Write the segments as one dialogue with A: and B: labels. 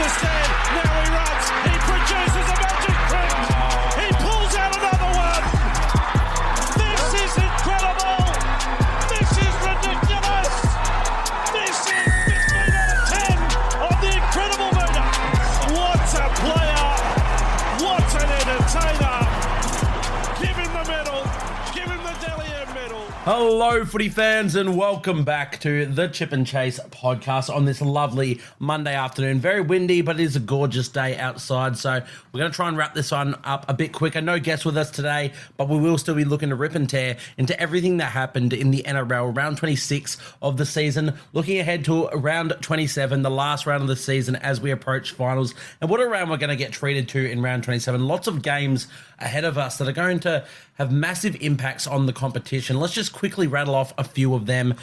A: the stand. Now he runs. He produces a magic print. He pulls out another one. This is incredible. This is ridiculous. This is 15 out of 10 on the incredible meter. What a player. What an entertainer. Give him the medal. Give him the Dally M medal.
B: Hello, footy fans, and welcome back to the Chip and Chase podcast on this lovely Monday afternoon. Very windy, but it is a gorgeous day outside, so we're going to try and wrap this one up a bit quicker. No guests with us today, but we will still be looking to rip and tear into everything that happened in the NRL round 26 of the season, looking ahead to round 27, the last round of the season as we approach finals, and what a round we're going to get treated to in round 27. Lots of games ahead of us that are going to have massive impacts on the competition. Let's just quickly rattle off a few of them.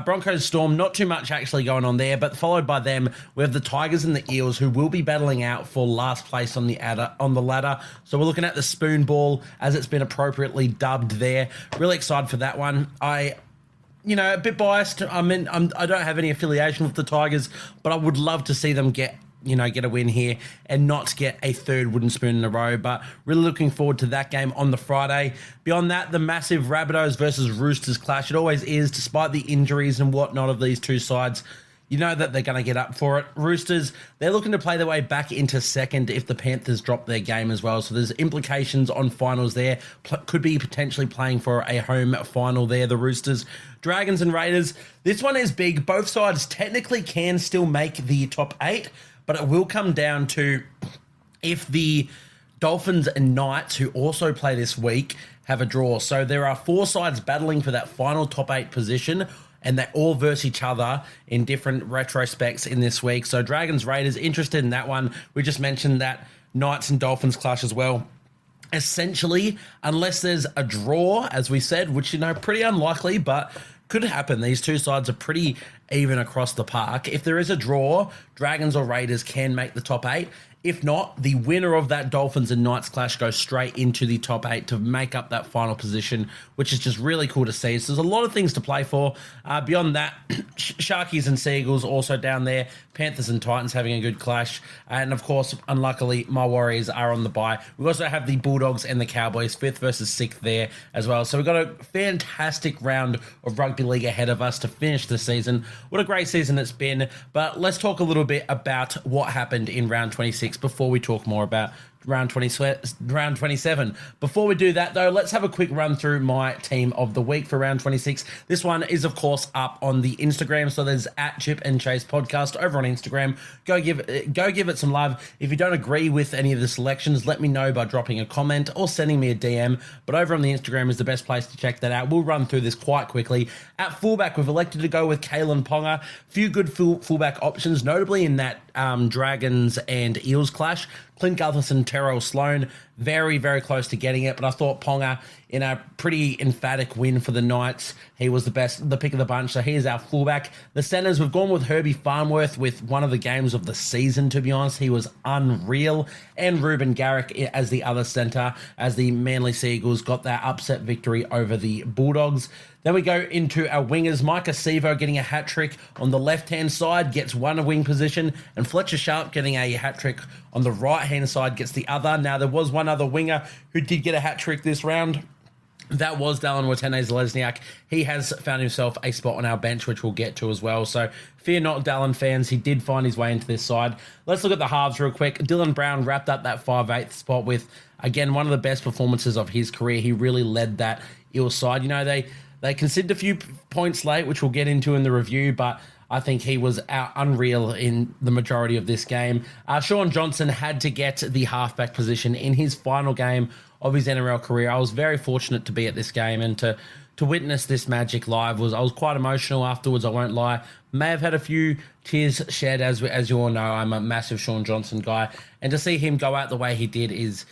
B: Broncos Storm, not too much actually going on there, but followed by them, we have the Tigers and the Eels, who will be battling out for last place on the ladder. So we're looking at the spoon ball, as it's been appropriately dubbed there. Really excited for that one. A bit biased. I don't have any affiliation with the Tigers, but I would love to see them get a win here and not get a third wooden spoon in a row. But really looking forward to that game on the Friday. Beyond that, the massive Rabbitohs versus Roosters clash. It always is, despite the injuries and whatnot of these two sides. You know that they're going to get up for it. Roosters, they're looking to play their way back into second if the Panthers drop their game as well. So there's implications on finals there. Could be potentially playing for a home final there, the Roosters. Dragons and Raiders, this one is big. Both sides technically can still make the top 8, but it will come down to if the Dolphins and Knights, who also play this week, have a draw. So there are 4 sides battling for that final top 8 position, and they all verse each other in different retrospects in this week. So Dragons, Raiders, interested in that one. We just mentioned that Knights and Dolphins clash as well. Essentially, unless there's a draw, as we said, which, pretty unlikely, but could happen. These two sides are pretty even across the park. If there is a draw, Dragons or Raiders can make the top 8. If not, the winner of that Dolphins and Knights clash goes straight into the top 8 to make up that final position, which is just really cool to see. So there's a lot of things to play for. Beyond that, Sharkies and Seagulls also down there. Panthers and Titans having a good clash. And of course, unluckily, my Warriors are on the bye. We also have the Bulldogs and the Cowboys, 5th versus 6th there as well. So we've got a fantastic round of rugby league ahead of us to finish the season. What a great season it's been. But let's talk a little bit about what happened in round 26 before we talk more about round 27. Before we do that, though, let's have a quick run through my team of the week for round 26. This one is, of course, up on the Instagram. So there's at Chip and Chase Podcast over on Instagram. Go give it some love. If you don't agree with any of the selections, let me know by dropping a comment or sending me a DM. But over on the Instagram is the best place to check that out. We'll run through this quite quickly. At fullback, we've elected to go with Kalen Ponga. Few good fullback options, notably in that Dragons and Eels clash. Clint Gutherson, Terrell Sloan, very, very close to getting it, but I thought Ponga, in a pretty emphatic win for the Knights, he was the pick of the bunch, so he is our fullback. The centres, we've gone with Herbie Farnworth with one of the games of the season, to be honest. He was unreal. And Ruben Garrick as the other centre, as the Manly Seagulls got that upset victory over the Bulldogs. Then we go into our wingers. Micah Sevo getting a hat-trick on the left-hand side, gets one wing position, and Fletcher Sharp getting a hat-trick on the right-hand side, gets the other. Now, there was one other winger who did get a hat-trick this round. That was Dallin Watene-Zelezniak. He has found himself a spot on our bench, which we'll get to as well. So fear not, Dallin fans. He did find his way into this side. Let's look at the halves real quick. Dylan Brown wrapped up that 5/8 spot with, again, one of the best performances of his career. He really led that Eels side. They conceded a few points late, which we'll get into in the review, but I think he was unreal in the majority of this game. Sean Johnson had to get the halfback position in his final game of his NRL career. I was very fortunate to be at this game and to witness this magic live. I was quite emotional afterwards, I won't lie. May have had a few tears shed, as you all know. I'm a massive Sean Johnson guy. And to see him go out the way he did is...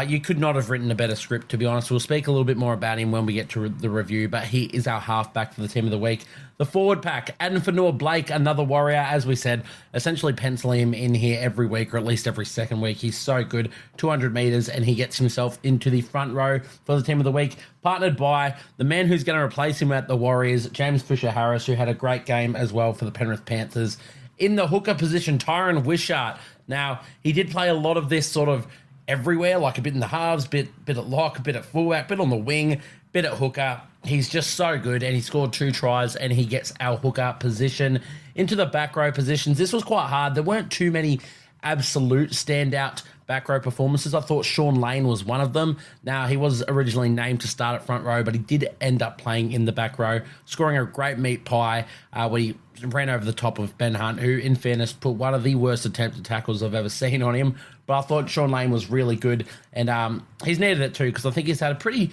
B: you could not have written a better script, to be honest. We'll speak a little bit more about him when we get to the review, but he is our halfback for the team of the week. The forward pack, Adam Fanua-Blake, another Warrior, as we said, essentially penciling him in here every week, or at least every second week. He's so good, 200 metres, and he gets himself into the front row for the team of the week, partnered by the man who's going to replace him at the Warriors, James Fisher-Harris, who had a great game as well for the Penrith Panthers. In the hooker position, Tyron Wishart. Now, he did play a lot of this sort of everywhere, like a bit in the halves, bit at lock, a bit at fullback, bit on the wing, bit at hooker. He's just so good, and he scored 2 tries, and he gets our hooker position into the back row positions. This was quite hard. There weren't too many absolute standout back row performances. I thought Sean Lane was one of them. Now, he was originally named to start at front row, but he did end up playing in the back row, scoring a great meat pie when he ran over the top of Ben Hunt, who, in fairness, put one of the worst attempted tackles I've ever seen on him. But I thought Sean Lane was really good, and he's needed it too, because I think he's had a pretty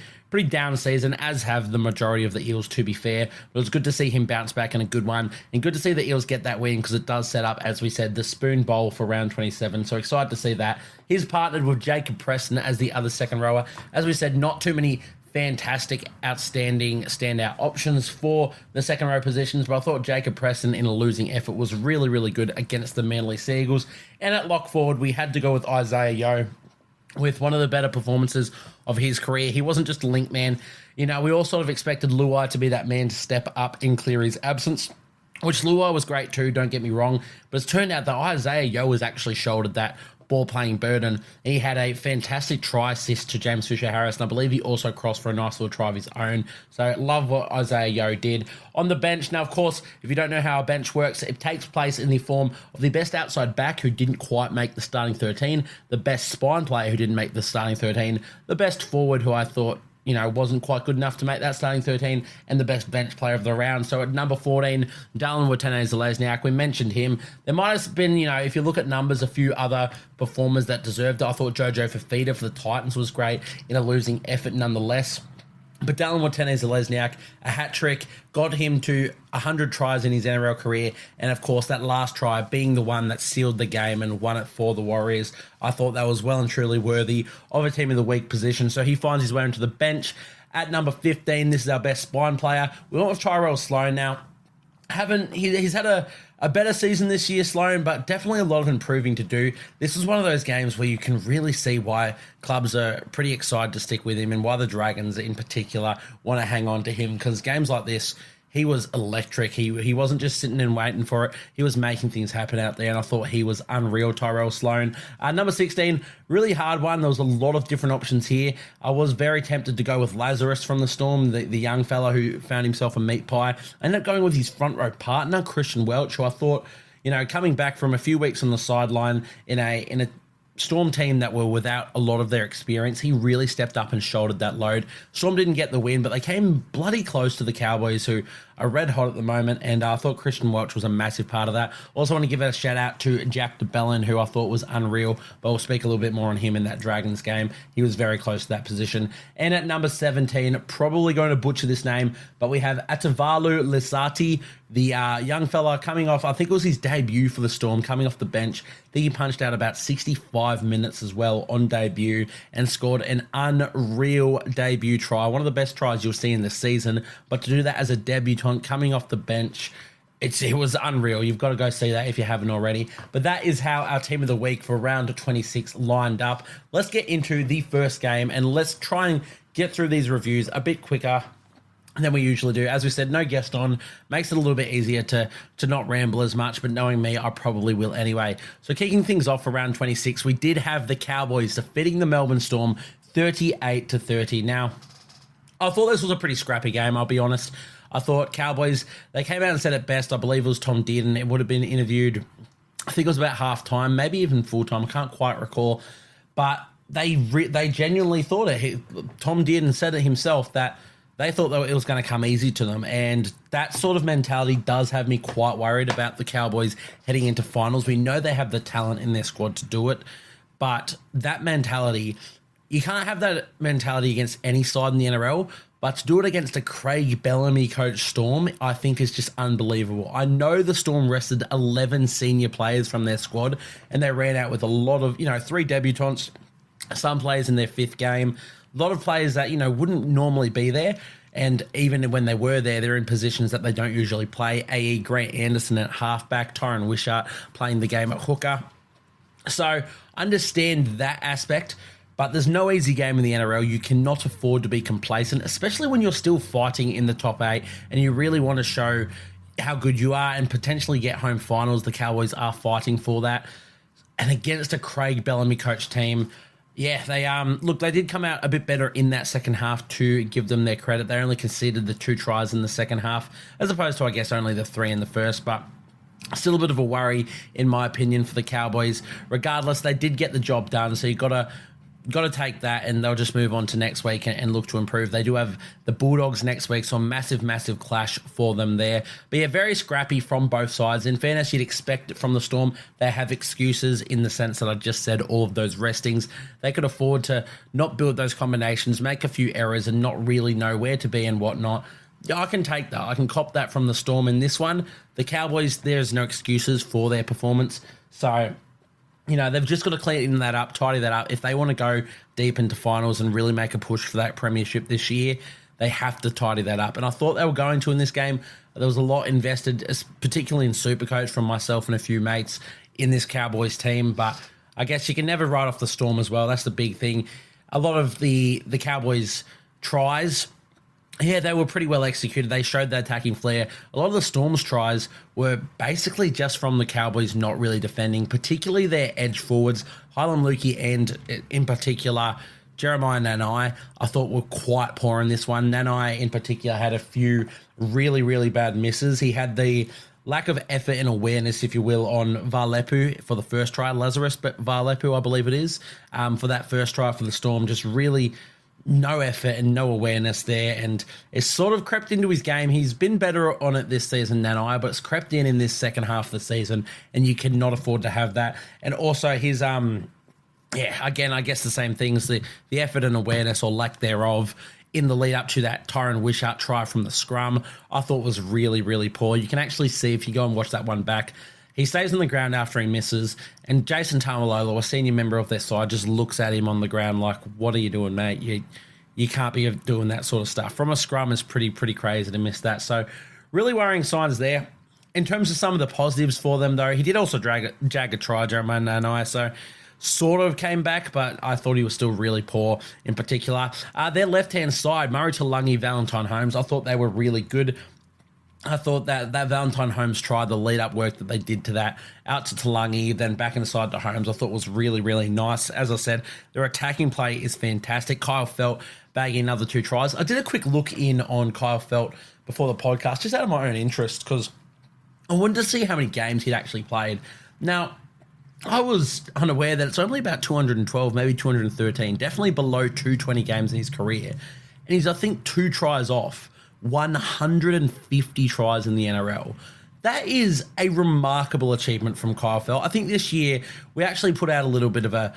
B: down season, as have the majority of the Eels, to be fair. But it was good to see him bounce back in a good one, and good to see the Eels get that win, because it does set up, as we said, the Spoon Bowl for round 27. So excited to see that. He's partnered with Jacob Preston as the other second rower. As we said, not too many fantastic, outstanding, standout options for the second row positions, but I thought Jacob Preston, in a losing effort, was really, really good against the Manly Seagulls. And at lock forward, we had to go with Isaiah Yeo, with one of the better performances of his career. He wasn't just a link man. You know, we all sort of expected Luai to be that man to step up in Cleary's absence, which Luai was great too, don't get me wrong, but it's turned out that Isaiah Yeo has actually shouldered that ball-playing burden. He had a fantastic try assist to James Fisher-Harris, and I believe he also crossed for a nice little try of his own. So love what Isaiah Yeo did. On the bench, now, of course, if you don't know how a bench works, it takes place in the form of the best outside back who didn't quite make the starting 13, the best spine player who didn't make the starting 13, the best forward who I thought, you know, wasn't quite good enough to make that starting 13, and the best bench player of the round. So at number 14, Dallin Watene-Zelezniak, we mentioned him. There might have been, you know, if you look at numbers, a few other performers that deserved it. I thought Jojo Fafita for the Titans was great in a losing effort nonetheless. But Dallin Watene-Zelezniak, a hat-trick, got him to 100 tries in his NRL career, and of course that last try being the one that sealed the game and won it for the Warriors. I thought that was well and truly worthy of a Team of the Week position, so he finds his way into the bench. At number 15, this is our best spine player. We went with Tyrell Sloan. Now, he's had a better season this year, Sloan, but definitely a lot of improving to do. This is one of those games where you can really see why clubs are pretty excited to stick with him, and why the Dragons in particular want to hang on to him, because games like this, he was electric. He wasn't just sitting and waiting for it. He was making things happen out there, and I thought he was unreal, Tyrell Sloan. Number 16, really hard one. There was a lot of different options here. I was very tempted to go with Lazarus from the Storm, the young fella who found himself a meat pie. I ended up going with his front row partner, Christian Welch, who I thought, you know, coming back from a few weeks on the sideline in a Storm team that were without a lot of their experience, he really stepped up and shouldered that load. Storm didn't get the win, but they came bloody close to the Cowboys, who are red hot at the moment, and I thought Christian Welch was a massive part of that. Also want to give a shout out to Jack DeBellin, who I thought was unreal, but we'll speak a little bit more on him in that Dragons game. He was very close to that position. And at number 17, probably going to butcher this name, but we have Atavalu Lisati, the young fella coming off, I think it was his debut for the Storm, coming off the bench. I think he punched out about 65 minutes as well on debut and scored an unreal debut try. One of the best tries you'll see in the season, but to do that as a debutant coming off the bench, it was unreal. You've got to go see that if you haven't already. But that is how our Team of the Week for round 26 lined up. Let's get into the first game, and let's try and get through these reviews a bit quicker than we usually do. As we said, no guest on, makes it a little bit easier to not ramble as much, but knowing me, I probably will anyway. So kicking things off for round 26, we did have the Cowboys defeating the Melbourne Storm 38-30. Now, I thought this was a pretty scrappy game, I'll be honest. I thought Cowboys, they came out and said it best. I believe it was Tom Dearden. It would have been interviewed, I think it was about half-time, maybe even full-time. I can't quite recall. But they genuinely thought it. Tom Dearden said it himself that they thought that it was going to come easy to them, and that sort of mentality does have me quite worried about the Cowboys heading into finals. We know they have the talent in their squad to do it, but that mentality, you can't have that mentality against any side in the NRL, but to do it against a Craig Bellamy coach Storm, I think is just unbelievable. I know the Storm rested 11 senior players from their squad, and they ran out with a lot of, 3 debutants, some players in their 5th game, a lot of players that, wouldn't normally be there. And even when they were there, they're in positions that they don't usually play. A.E. Grant Anderson at halfback, Tyron Wishart playing the game at hooker. So understand that aspect, but there's no easy game in the NRL. You cannot afford to be complacent, especially when you're still fighting in the top 8 and you really want to show how good you are and potentially get home finals. The Cowboys are fighting for that. And against a Craig Bellamy coach team, yeah, they did come out a bit better in that second half, to give them their credit. They only conceded the 2 tries in the second half, as opposed to, I guess, only the 3 in the first, but still a bit of a worry, in my opinion, for the Cowboys. Regardless, they did get the job done, so you got to take that, and they'll just move on to next week and look to improve. They do have the Bulldogs next week, so a massive clash for them there. But yeah, very scrappy from both sides. In fairness, you'd expect it from the Storm. They have excuses in the sense that I just said, all of those restings. They could afford to not build those combinations, make a few errors, and not really know where to be and whatnot. Yeah, I can take that. I can cop that from the Storm in this one. The Cowboys, there's no excuses for their performance. So, they've just got to clean that up, tidy that up. If they want to go deep into finals and really make a push for that premiership this year, they have to tidy that up. And I thought they were going to in this game. There was a lot invested, particularly in Supercoach, from myself and a few mates in this Cowboys team. But I guess you can never write off the Storm as well. That's the big thing. A lot of the Cowboys tries, yeah, they were pretty well executed. They showed their attacking flair. A lot of the Storm's tries were basically just from the Cowboys not really defending, particularly their edge forwards, Hylam Lukey and, in particular, Jeremiah Nanai, I thought were quite poor in this one. Nanai, in particular, had a few really bad misses. He had the lack of effort and awareness, if you will, on Varlepu for the first try, Lazarus, but Varlepu, I believe it is, for that first try for the Storm, just really no effort and no awareness there, and it's sort of crept into his game. He's been better on it this season than I, but it's crept in this second half of the season, and you cannot afford to have that. And also his, again, I guess the same things, the effort and awareness, or lack thereof, in the lead up to that Tyron Wishart try from the scrum, I thought was really poor. You can actually see, if you go and watch that one back, he stays on the ground after he misses, and Jason Tamalolo, a senior member of their side, just looks at him on the ground like, what are you doing, mate? You can't be doing that sort of stuff. From a scrum, it's pretty crazy to miss that. So really worrying signs there. In terms of some of the positives for them, though, he did also jag a try, Jeremiah Nanai, so sort of came back, but I thought he was still really poor in particular. Their left-hand side, Murray Taulagi, Valentine Holmes, I thought they were really good. I thought that Valentine Holmes try, the lead-up work that they did to that, out to Taulagi, then back inside to Holmes, I thought was really nice. As I said, their attacking play is fantastic. Kyle Felt bagging another 2 tries. I did a quick look in on Kyle Felt before the podcast, just out of my own interest, because I wanted to see how many games he'd actually played. Now, I was unaware that it's only about 212, maybe 213, definitely below 220 games in his career. And he's, I think, 2 tries off 150 tries in the NRL. That is a remarkable achievement from Kyle Felt. I think this year we actually put out a little bit of a,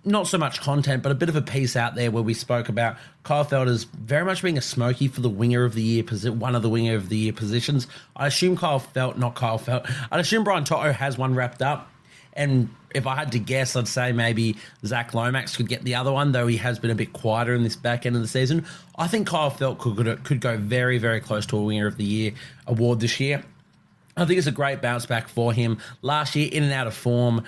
B: not so much content, but a bit of a piece out there where we spoke about Kyle Felt as very much being a smoky for the Winger of the Year, one of the Winger of the Year positions. I assume I'd assume Brian Toto has one wrapped up. And if I had to guess, I'd say maybe Zach Lomax could get the other one, though he has been a bit quieter in this back end of the season. I think Kyle Felt could go very close to a Winger of the Year award this year. I think it's a great bounce back for him. Last year, in and out of form,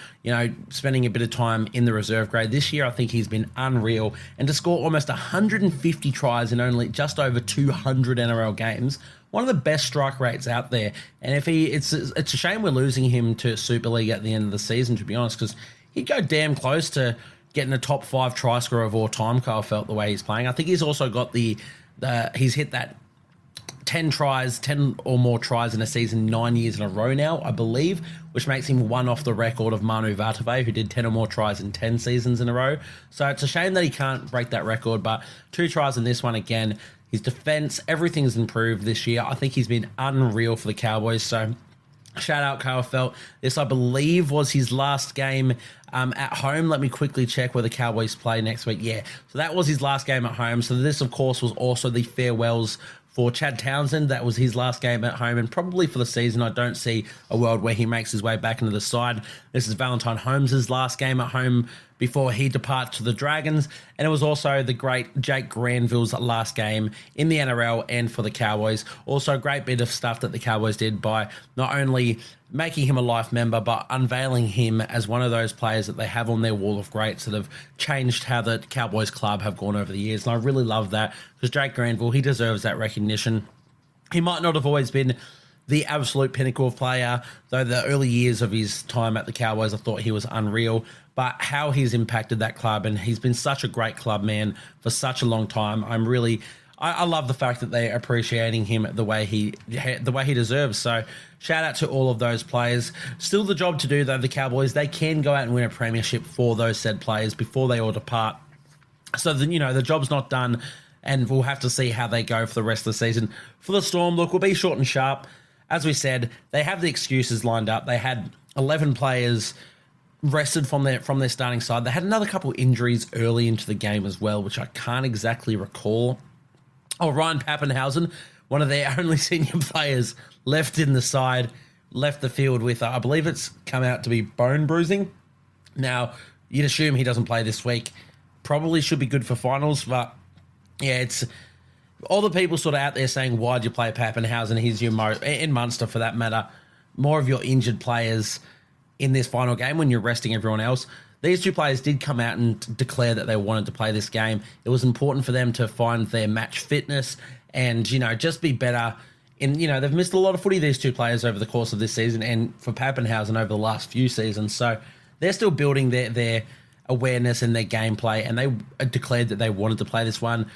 B: spending a bit of time in the reserve grade. This year, I think he's been unreal. And to score almost 150 tries in only just over 200 NRL games, one of the best strike rates out there. And it's a shame we're losing him to Super League at the end of the season, to be honest, because he'd go damn close to getting a top 5 try scorer of all time, Kyle Felt, the way he's playing. I think he's also got he's hit that 10 or more tries in a season 9 years in a row now, I believe, which makes him one off the record of Manu Vatuvei, who did 10 or more tries in 10 seasons in a row. So it's a shame that he can't break that record, but 2 tries in this one again. His defense, everything's improved this year. I think he's been unreal for the Cowboys. So shout out Kyle Felt. This, I believe, was his last game at home. Let me quickly check where the Cowboys play next week. Yeah, so that was his last game at home. So this, of course, was also the farewells for Chad Townsend. That was his last game at home, and probably for the season. I don't see a world where he makes his way back into the side. This is Valentine Holmes' last game at home before he departs to the Dragons, and it was also the great Jake Granville's last game in the NRL and for the Cowboys. Also, a great bit of stuff that the Cowboys did by not only making him a life member, but unveiling him as one of those players that they have on their wall of greats that have changed how the Cowboys club have gone over the years. And I really love that, because Jake Granville, he deserves that recognition. He might not have always been the absolute pinnacle of player, though the early years of his time at the Cowboys, I thought he was unreal. But how he's impacted that club, and he's been such a great club man for such a long time. I love the fact that they're appreciating him the way he deserves. So shout out to all of those players. Still the job to do, though, the Cowboys. They can go out and win a premiership for those said players before they all depart. So, the job's not done, and we'll have to see how they go for the rest of the season. For the Storm, look, we'll be short and sharp. As we said, they have the excuses lined up. They had 11 players rested from their starting side. They had another couple injuries early into the game as well, which I can't exactly recall. Oh, Ryan Pappenhausen, one of their only senior players, left in the side, left the field with, I believe it's come out to be bone bruising. Now, you'd assume he doesn't play this week. Probably should be good for finals, but yeah, it's all the people sort of out there saying, why'd you play Pappenhausen? He's your in Munster for that matter, more of your injured players in this final game when you're resting everyone else. These two players did come out and declare that they wanted to play this game. It was important for them to find their match fitness and, just be better. And, they've missed a lot of footy, these two players, over the course of this season, and for Pappenhausen over the last few seasons. So they're still building their awareness and their gameplay, and they declared that they wanted to play this one.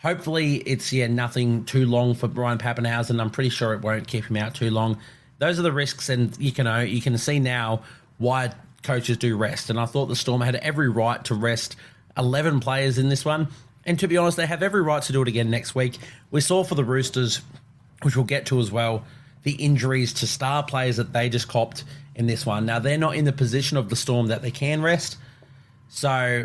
B: Hopefully it's, nothing too long for Ryan Pappenhausen. I'm pretty sure it won't keep him out too long. Those are the risks, and you can see now why coaches do rest. And I thought the Storm had every right to rest 11 players in this one. And to be honest, they have every right to do it again next week. We saw for the Roosters, which we'll get to as well, the injuries to star players that they just copped in this one. Now, they're not in the position of the Storm that they can rest, so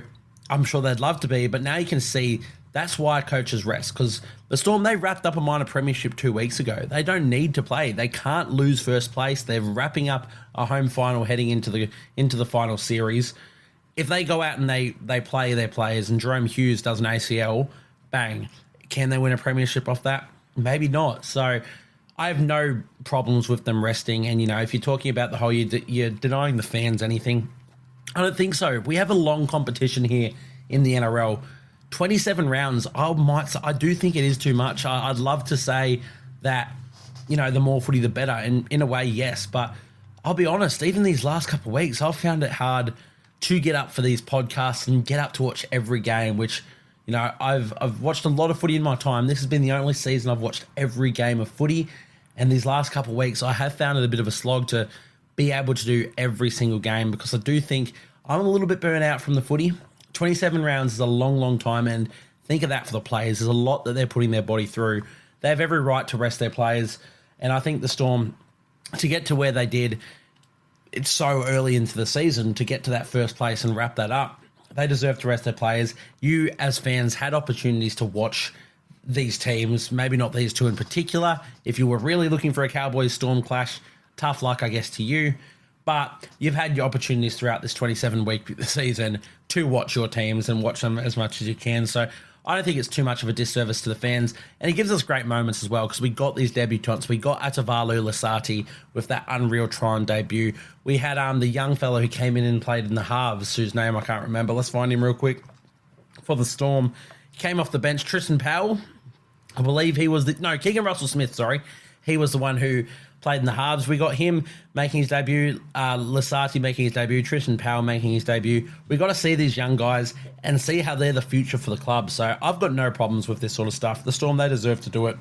B: I'm sure they'd love to be, but now you can see that's why coaches rest, because the Storm, they wrapped up a minor premiership 2 weeks ago. They don't need to play. They can't lose first place. They're wrapping up a home final heading into the final series. If they go out and they play their players and Jerome Hughes does an ACL, bang, can they win a premiership off that? Maybe not. So I have no problems with them resting. And, if you're talking about the whole, you're denying the fans anything, I don't think so. We have a long competition here in the NRL. 27 rounds, I do think it is too much. I'd love to say that, the more footy, the better. And in a way, yes. But I'll be honest, even these last couple of weeks, I've found it hard to get up for these podcasts and get up to watch every game, which, I've watched a lot of footy in my time. This has been the only season I've watched every game of footy. And these last couple of weeks, I have found it a bit of a slog to be able to do every single game, because I do think I'm a little bit burnt out from the footy. 27 rounds is a long, long time, and think of that for the players. There's a lot that they're putting their body through. They have every right to rest their players, and I think the Storm, to get to where they did, it's so early into the season, to get to that first place and wrap that up, they deserve to rest their players. You, as fans, had opportunities to watch these teams, maybe not these two in particular. If you were really looking for a Cowboys-Storm clash, tough luck, I guess, to you. But you've had your opportunities throughout this 27-week season to watch your teams and watch them as much as you can. So I don't think it's too much of a disservice to the fans. And it gives us great moments as well, because we got these debutants. We got Atavalu Lasati with that unreal Tron debut. We had the young fellow who came in and played in the halves, whose name I can't remember. Let's find him real quick. For the Storm, he came off the bench. Tristan Powell, I believe he was Keegan Russell Smith, sorry. He was the one who played in the halves. We got him making his debut, Lasati making his debut, Tristan Powell making his debut. We got to see these young guys and see how they're the future for the club. So I've got no problems with this sort of stuff. The Storm, they deserve to do it,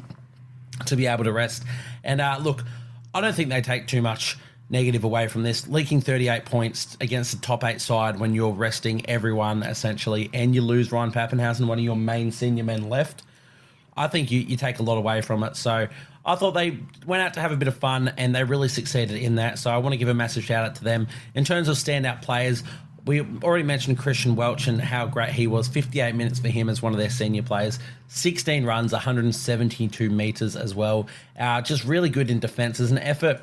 B: to be able to rest. And look, I don't think they take too much negative away from this. Leaking 38 points against the top 8 side when you're resting everyone, essentially, and you lose Ryan Pappenhausen, one of your main senior men left, I think you take a lot away from it. So I thought they went out to have a bit of fun, and they really succeeded in that. So I want to give a massive shout out to them. In terms of standout players, we already mentioned Christian Welch and how great he was. 58 minutes for him as one of their senior players. 16 runs, 172 metres as well. Just really good in defence. There's an effort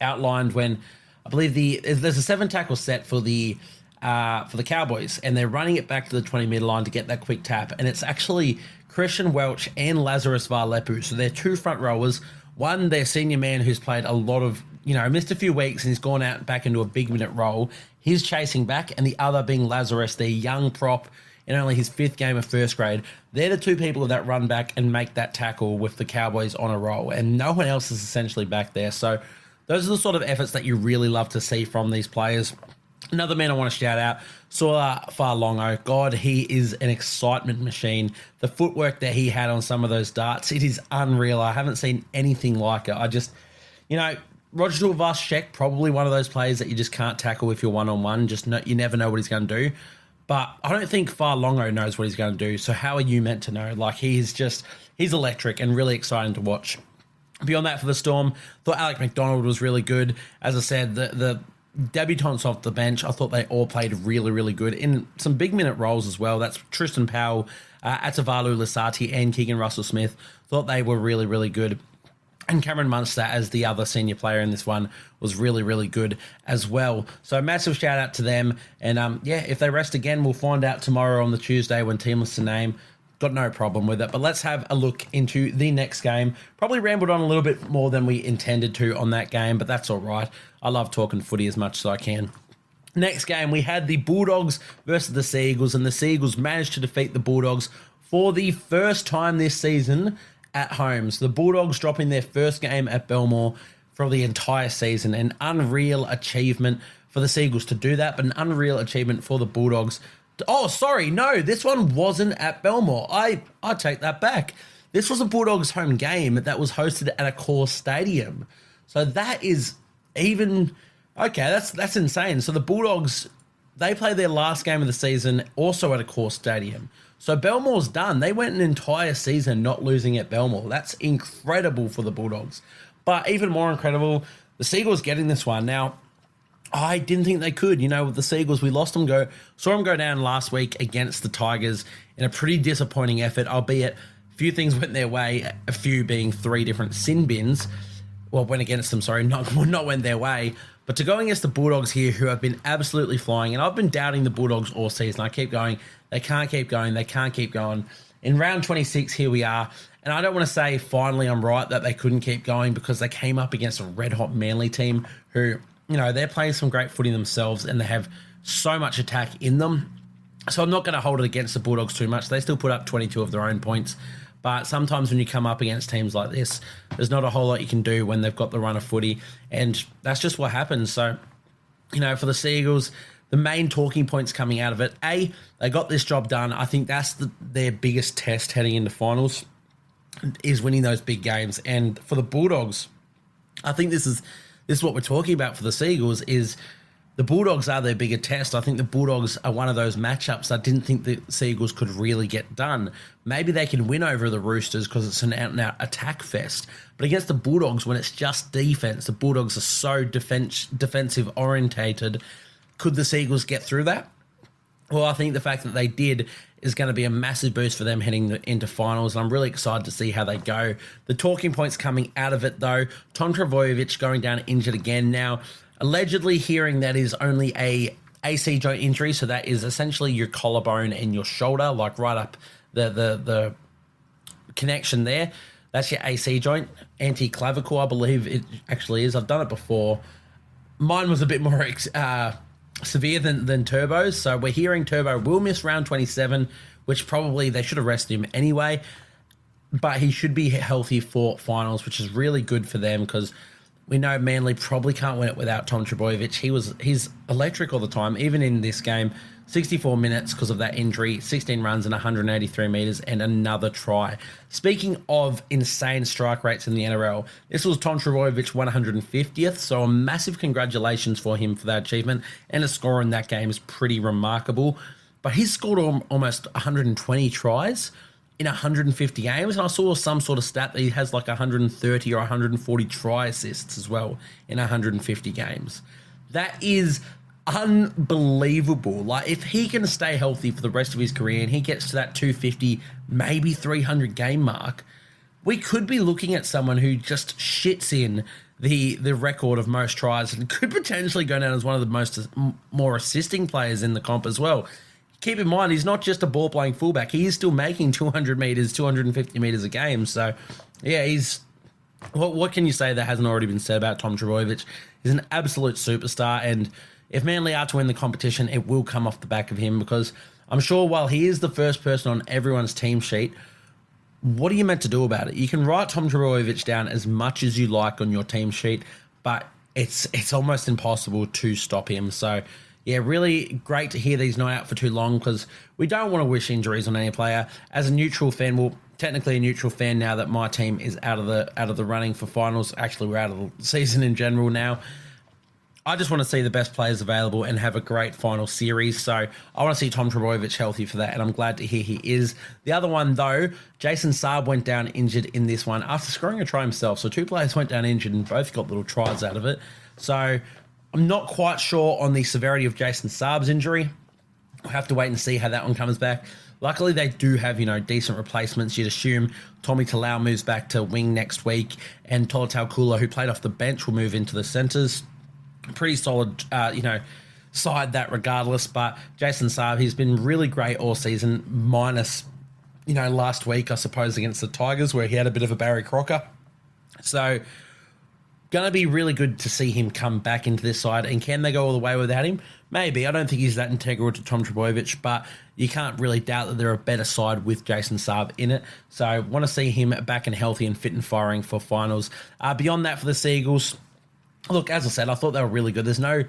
B: outlined when I believe there's a 7-tackle set for the Cowboys, and they're running it back to the 20-metre line to get that quick tap. And it's actually Christian Welch and Lazarus Varlepu. So they're two front rowers. One, their senior man who's played a lot of, missed a few weeks and he's gone out back into a big minute role. He's chasing back. And the other being Lazarus, their young prop in only his 5th game of first grade. They're the two people that run back and make that tackle with the Cowboys on a roll, and no one else is essentially back there. So those are the sort of efforts that you really love to see from these players. Another man I want to shout out, Saula Fa'alongo. God, he is an excitement machine. The footwork that he had on some of those darts, it is unreal. I haven't seen anything like it. Roger Tuivasa-Sheck, probably one of those players that you just can't tackle if you're one-on-one. You never know what he's going to do. But I don't think Fa'alongo knows what he's going to do. So how are you meant to know? He's electric and really exciting to watch. Beyond that, for the Storm, thought Alec McDonald was really good. As I said, the debutants off the bench, I thought they all played really, really good in some big minute roles as well. That's Tristan Powell, Atavalu Lasati, and Keegan Russell-Smith. Thought they were really, really good. And Cameron Munster, as the other senior player in this one, was really, really good as well. So massive shout out to them. And if they rest again, we'll find out tomorrow on the Tuesday when team lists the name. Got no problem with it. But let's have a look into the next game. Probably rambled on a little bit more than we intended to on that game, but that's all right. I love talking footy as much as I can. Next game, we had the Bulldogs versus the Sea Eagles, and the Sea Eagles managed to defeat the Bulldogs for the first time this season at home. So the Bulldogs dropping their first game at Belmore for the entire season. An unreal achievement for the Sea Eagles to do that, but an unreal achievement for the Bulldogs. Oh, sorry, no, this one wasn't at Belmore. I take that back. This was a Bulldogs home game that was hosted at a core stadium. So that is even... Okay, that's insane. So the Bulldogs, they played their last game of the season also at a core stadium. So Belmore's done. They went an entire season not losing at Belmore. That's incredible for the Bulldogs. But even more incredible, the Seagulls getting this one. Now, I didn't think they could. With the Seagulls, we saw them go down last week against the Tigers in a pretty disappointing effort, albeit a few things went their way, a few being 3 different sin bins. Well, went against them, sorry, not went their way. But to go against the Bulldogs here, who have been absolutely flying, and I've been doubting the Bulldogs all season. I keep going, they can't keep going, they can't keep going. In round 26, here we are. And I don't want to say finally I'm right that they couldn't keep going, because they came up against a red-hot Manly team who, they're playing some great footy themselves and they have so much attack in them. So I'm not going to hold it against the Bulldogs too much. They still put up 22 of their own points. But sometimes when you come up against teams like this, there's not a whole lot you can do when they've got the run of footy. And that's just what happens. So, for the Sea Eagles, the main talking points coming out of it, A, they got this job done. I think that's their biggest test heading into finals, is winning those big games. And for the Bulldogs, I think this is what we're talking about for the Sea Eagles, is the Bulldogs are their bigger test. I think the Bulldogs are one of those matchups I didn't think the Sea Eagles could really get done. Maybe they can win over the Roosters because it's an out-and-out attack fest. But against the Bulldogs, when it's just defense, the Bulldogs are so defensive orientated. Could the Sea Eagles get through that? Well, I think the fact that they did is going to be a massive boost for them heading into finals, and I'm really excited to see how they go. The talking points coming out of it, though, Tom Trbojevic going down injured again. Now, allegedly hearing that is only a AC joint injury, so that is essentially your collarbone and your shoulder, like right up the connection there. That's your AC joint. Anti-clavicle, I believe it actually is. I've done it before. Mine was a bit more severe than Turbo's, so we're hearing Turbo will miss round 27, which probably they should have rested him anyway, but he should be healthy for finals, which is really good for them, because we know Manly probably can't win it without Tom Trbojevic. He's electric all the time, even in this game. 64 minutes because of that injury, 16 runs and 183 metres and another try. Speaking of insane strike rates in the NRL, this was Tom Trbojevic 150th, so a massive congratulations for him for that achievement, and a score in that game is pretty remarkable. But he's scored almost 120 tries in 150 games, and I saw some sort of stat that he has like 130 or 140 try assists as well in 150 games. That is unbelievable. Like, if he can stay healthy for the rest of his career and he gets to that 250, maybe 300 game mark, we could be looking at someone who just shits in the record of most tries and could potentially go down as one of the more assisting players in the comp as well. Keep in mind, he's not just a ball-playing fullback. He is still making 200 metres, 250 metres a game. So, yeah, he's... What can you say that hasn't already been said about Tom Trbojevic? He's an absolute superstar, and if Manly are to win the competition, it will come off the back of him, because I'm sure while he is the first person on everyone's team sheet, what are you meant to do about it? You can write Tom Trbojevic down as much as you like on your team sheet, but it's almost impossible to stop him. So, yeah, really great to hear that he's not out for too long, because we don't want to wish injuries on any player. As a neutral fan, well, technically a neutral fan now that my team is out of the running for finals. Actually, we're out of the season in general now. I just want to see the best players available and have a great final series. So I want to see Tom Trbojevic healthy for that, and I'm glad to hear he is. The other one, though, Jason Saab went down injured in this one after scoring a try himself. So two players went down injured and both got little tries out of it. So I'm not quite sure on the severity of Jason Saab's injury. We'll have to wait and see how that one comes back. Luckily, they do have, decent replacements. You'd assume Tommy Talau moves back to wing next week, and Tolutau Kula, who played off the bench, will move into the centres. Pretty solid, side that regardless. But Jason Saab, he's been really great all season, minus, last week, I suppose, against the Tigers, where he had a bit of a Barry Crocker. So, going to be really good to see him come back into this side. And can they go all the way without him? Maybe. I don't think he's that integral to Tom Trbojevic, but you can't really doubt that they're a better side with Jason Saab in it. So, I want to see him back and healthy and fit and firing for finals. Beyond that, for the Seagulls, look, as I said, I thought they were really good. There's no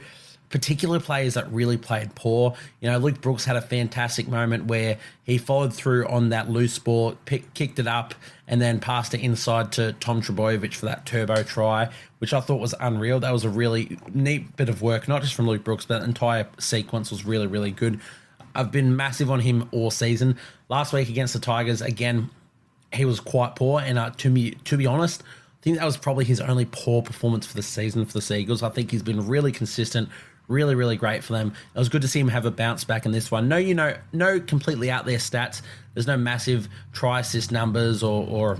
B: particular players that really played poor. Luke Brooks had a fantastic moment where he followed through on that loose ball, kicked it up, and then passed it inside to Tom Trbojevic for that turbo try, which I thought was unreal. That was a really neat bit of work, not just from Luke Brooks, but the entire sequence was really, really good. I've been massive on him all season. Last week against the Tigers, again, he was quite poor, and to be honest, I think that was probably his only poor performance for the season for the Seagulls. I think he's been really consistent, really, really great for them. It was good to see him have a bounce back in this one. No completely out there stats. There's no massive try assist numbers or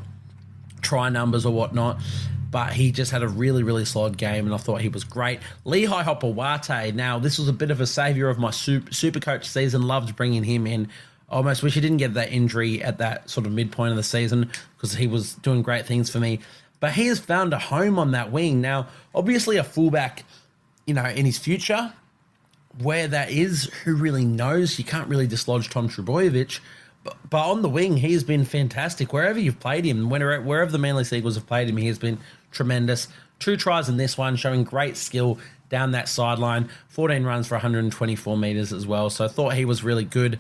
B: try numbers or whatnot, but he just had a really, really solid game, and I thought he was great. Lehigh Hopewate. Now, this was a bit of a saviour of my super coach season. Loved bringing him in. Almost wish he didn't get that injury at that sort of midpoint of the season, because he was doing great things for me. But he has found a home on that wing. Now, obviously a fullback, in his future, where that is, who really knows? You can't really dislodge Tom Trbojevic. But on the wing, he has been fantastic. Wherever you've played him, wherever the Manly Seagulls have played him, he has been tremendous. 2 tries in this one, showing great skill down that sideline. 14 runs for 124 metres as well. So I thought he was really good.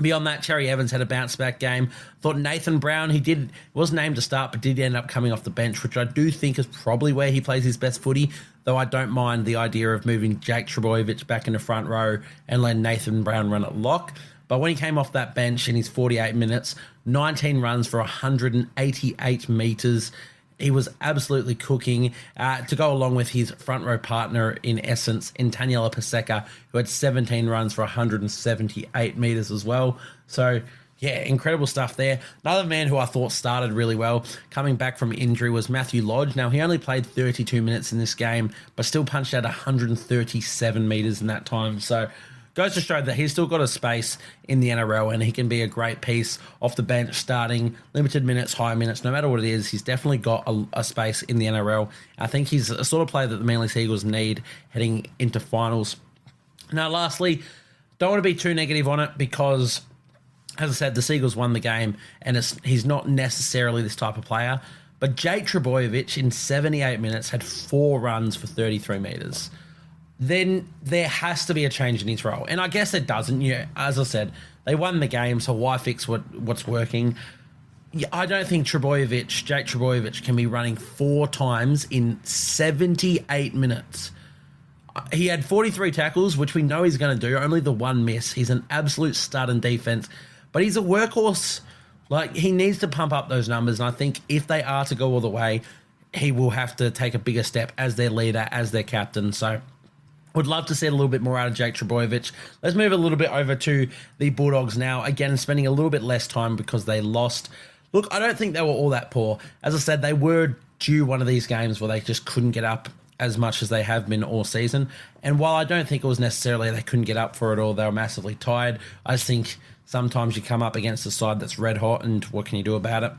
B: Beyond that, Cherry Evans had a bounce-back game. Thought Nathan Brown, he was named to start, but did end up coming off the bench, which I do think is probably where he plays his best footy, though I don't mind the idea of moving Jake Trbojevic back in the front row and letting Nathan Brown run at lock. But when he came off that bench in his 48 minutes, 19 runs for 188 metres, he was absolutely cooking, to go along with his front row partner in essence, in Taniela Paseka, who had 17 runs for 178 metres as well. So, yeah, incredible stuff there. Another man who I thought started really well, coming back from injury, was Matthew Lodge. Now, he only played 32 minutes in this game, but still punched out 137 metres in that time. So, goes to show that he's still got a space in the NRL, and he can be a great piece off the bench, starting limited minutes, high minutes, no matter what it is. He's definitely got a space in the NRL. I think he's a sort of player that the Manly Seagulls need heading into finals. Now, lastly, don't want to be too negative on it, because, as I said, the Seagulls won the game, and he's not necessarily this type of player. But Jake Trbojevic, in 78 minutes, had 4 runs for 33 metres. Then there has to be a change in his role. And I guess it doesn't. As I said, they won the game, so why fix what's working? I don't think Jake Trbojevic can be running 4 times in 78 minutes. He had 43 tackles, which we know he's going to do, only the 1 miss. He's an absolute stud in defense, but he's a workhorse. He needs to pump up those numbers, and I think if they are to go all the way, he will have to take a bigger step as their leader, as their captain. So would love to see a little bit more out of Jake Trbojevic. Let's move a little bit over to the Bulldogs now. Again, spending a little bit less time because they lost. Look, I don't think they were all that poor. As I said, they were due one of these games where they just couldn't get up as much as they have been all season. And while I don't think it was necessarily they couldn't get up for it all, they were massively tired. I just think sometimes you come up against a side that's red hot, and what can you do about it?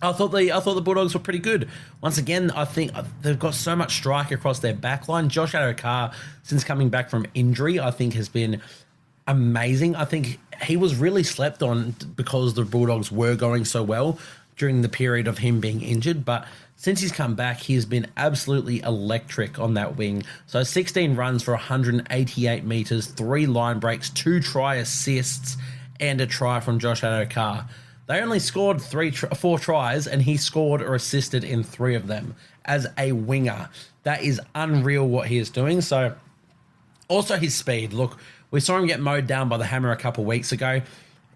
B: I thought the Bulldogs were pretty good. Once again, I think they've got so much strike across their backline. Josh Adokar, since coming back from injury, I think has been amazing. I think he was really slept on because the Bulldogs were going so well during the period of him being injured. But since he's come back, he's been absolutely electric on that wing. So 16 runs for 188 metres, 3 line breaks, 2 try assists, and a try from Josh Adokar. They only scored 4 tries, and he scored or assisted in 3 of them as a winger. That is unreal what he is doing. So also his speed. Look, we saw him get mowed down by the hammer a couple of weeks ago.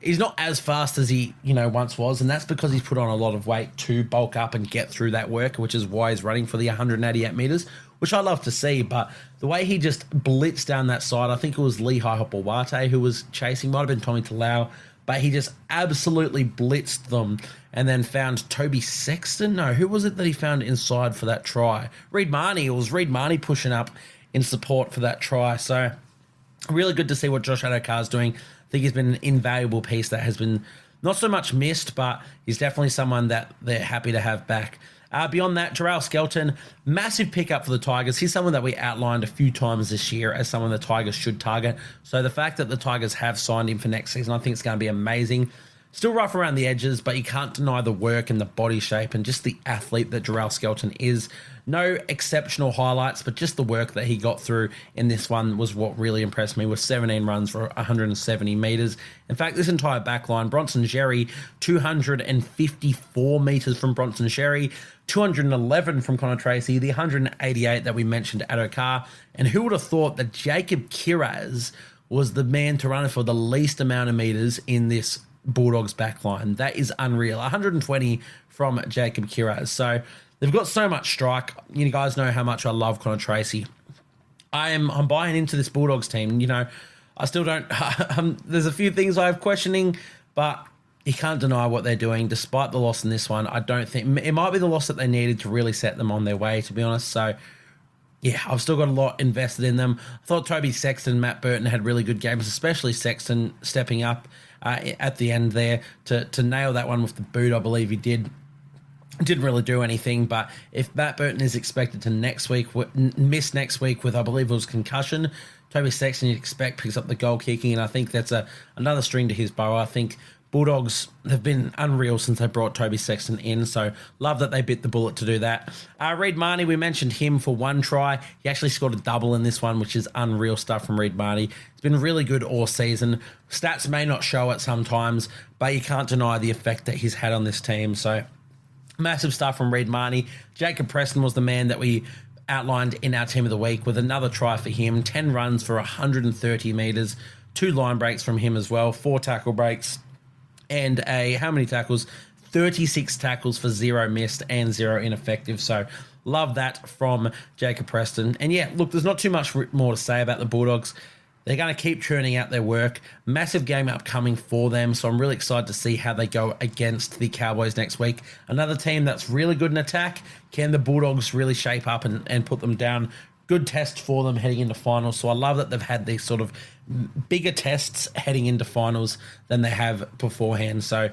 B: He's not as fast as he, once was, and that's because he's put on a lot of weight to bulk up and get through that work, which is why he's running for the 188 metres, which I love to see. But the way he just blitzed down that side, I think it was Lehigh Hopewate who was chasing, might have been Tommy Talau, but he just absolutely blitzed them and then found Toby Sexton. No, who was it that he found inside for that try? Reed Marnie. It was Reed Marnie pushing up in support for that try. So really good to see what Josh Adokar is doing. I think he's been an invaluable piece that has been not so much missed, but he's definitely someone that they're happy to have back. Beyond that, Jarrell Skelton, massive pickup for the Tigers. He's someone that we outlined a few times this year as someone the Tigers should target. So the fact that the Tigers have signed him for next season, I think it's going to be amazing. Still rough around the edges, but you can't deny the work and the body shape and just the athlete that Jarrell Skelton is. No exceptional highlights, but just the work that he got through in this one was what really impressed me, with 17 runs for 170 metres. In fact, this entire backline, Bronson Xerri, 254 metres from Bronson Xerri, 211 from Connor Tracy, the 188 that we mentioned, Adokar. And who would have thought that Jacob Kiraz was the man to run for the least amount of metres in this Bulldogs backline? That is unreal. 120 from Jacob Kiraz. So they've got so much strike. You guys know how much I love Connor Tracy. I'm buying into this Bulldogs team. I still don't. There's a few things I have questioning, but you can't deny what they're doing. Despite the loss in this one, I don't think it might be the loss that they needed to really set them on their way, to be honest. So yeah, I've still got a lot invested in them. I thought Toby Sexton and Matt Burton had really good games, especially Sexton stepping up at the end there to nail that one with the boot. I believe he did. Didn't really do anything, but if Matt Burton is expected to miss next week with, I believe it was concussion, Toby Sexton you'd expect picks up the goal kicking, and I think that's another string to his bow. I think Bulldogs have been unreal since they brought Toby Sexton in, so love that they bit the bullet to do that. Reed Marnie, we mentioned him for 1 try. He actually scored a double in this one, which is unreal stuff from Reed Marnie. It's been really good all season. Stats may not show it sometimes, but you can't deny the effect that he's had on this team, so massive stuff from Reed Marnie. Jacob Preston was the man that we outlined in our team of the week with another try for him. 10 runs for 130 metres, 2 line breaks from him as well, 4 tackle breaks, and how many tackles? 36 tackles for 0 missed and 0 ineffective. So love that from Jacob Preston. And yeah, look, there's not too much more to say about the Bulldogs. They're going to keep churning out their work. Massive game upcoming for them, so I'm really excited to see how they go against the Cowboys next week. Another team that's really good in attack. Can the Bulldogs really shape up and put them down? Good test for them heading into finals. So I love that they've had these sort of bigger tests heading into finals than they have beforehand. So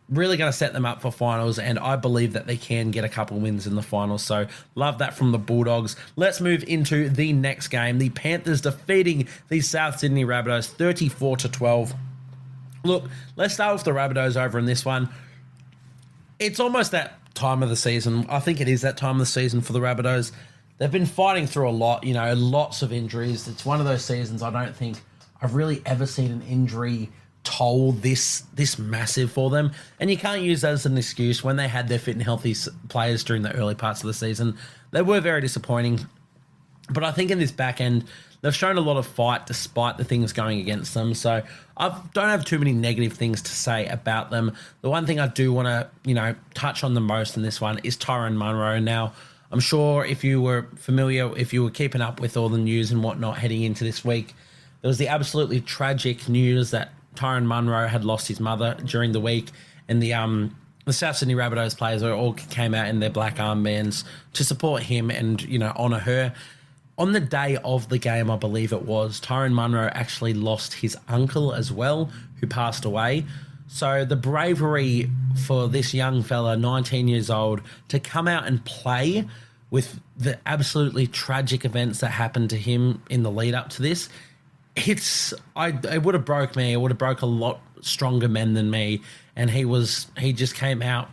B: really going to set them up for finals, and I believe that they can get a couple wins in the finals. So love that from the Bulldogs. Let's move into the next game. The Panthers defeating the South Sydney Rabbitohs 34-12. Look, let's start with the Rabbitohs over in this one. It's almost that time of the season. I think it is that time of the season for the Rabbitohs. They've been fighting through a lot, lots of injuries. It's one of those seasons I don't think I've really ever seen an injury toll this massive for them, and you can't use that as an excuse. When they had their fit and healthy players during the early parts of the season, they were very disappointing. But I think in this back end, they've shown a lot of fight despite the things going against them. So I don't have too many negative things to say about them. The one thing I do want to touch on the most in this one is Tyrone Munro. Now, I'm sure if you were familiar, if you were keeping up with all the news and whatnot heading into this week, there was the absolutely tragic news that Tyrone Munro had lost his mother during the week, and the South Sydney Rabbitohs players all came out in their black armbands to support him and honour her. On the day of the game, I believe it was, Tyrone Munro actually lost his uncle as well, who passed away. So the bravery for this young fella, 19 years old, to come out and play with the absolutely tragic events that happened to him in the lead up to this, it would have broke me. It would have broke a lot stronger men than me. And he just came out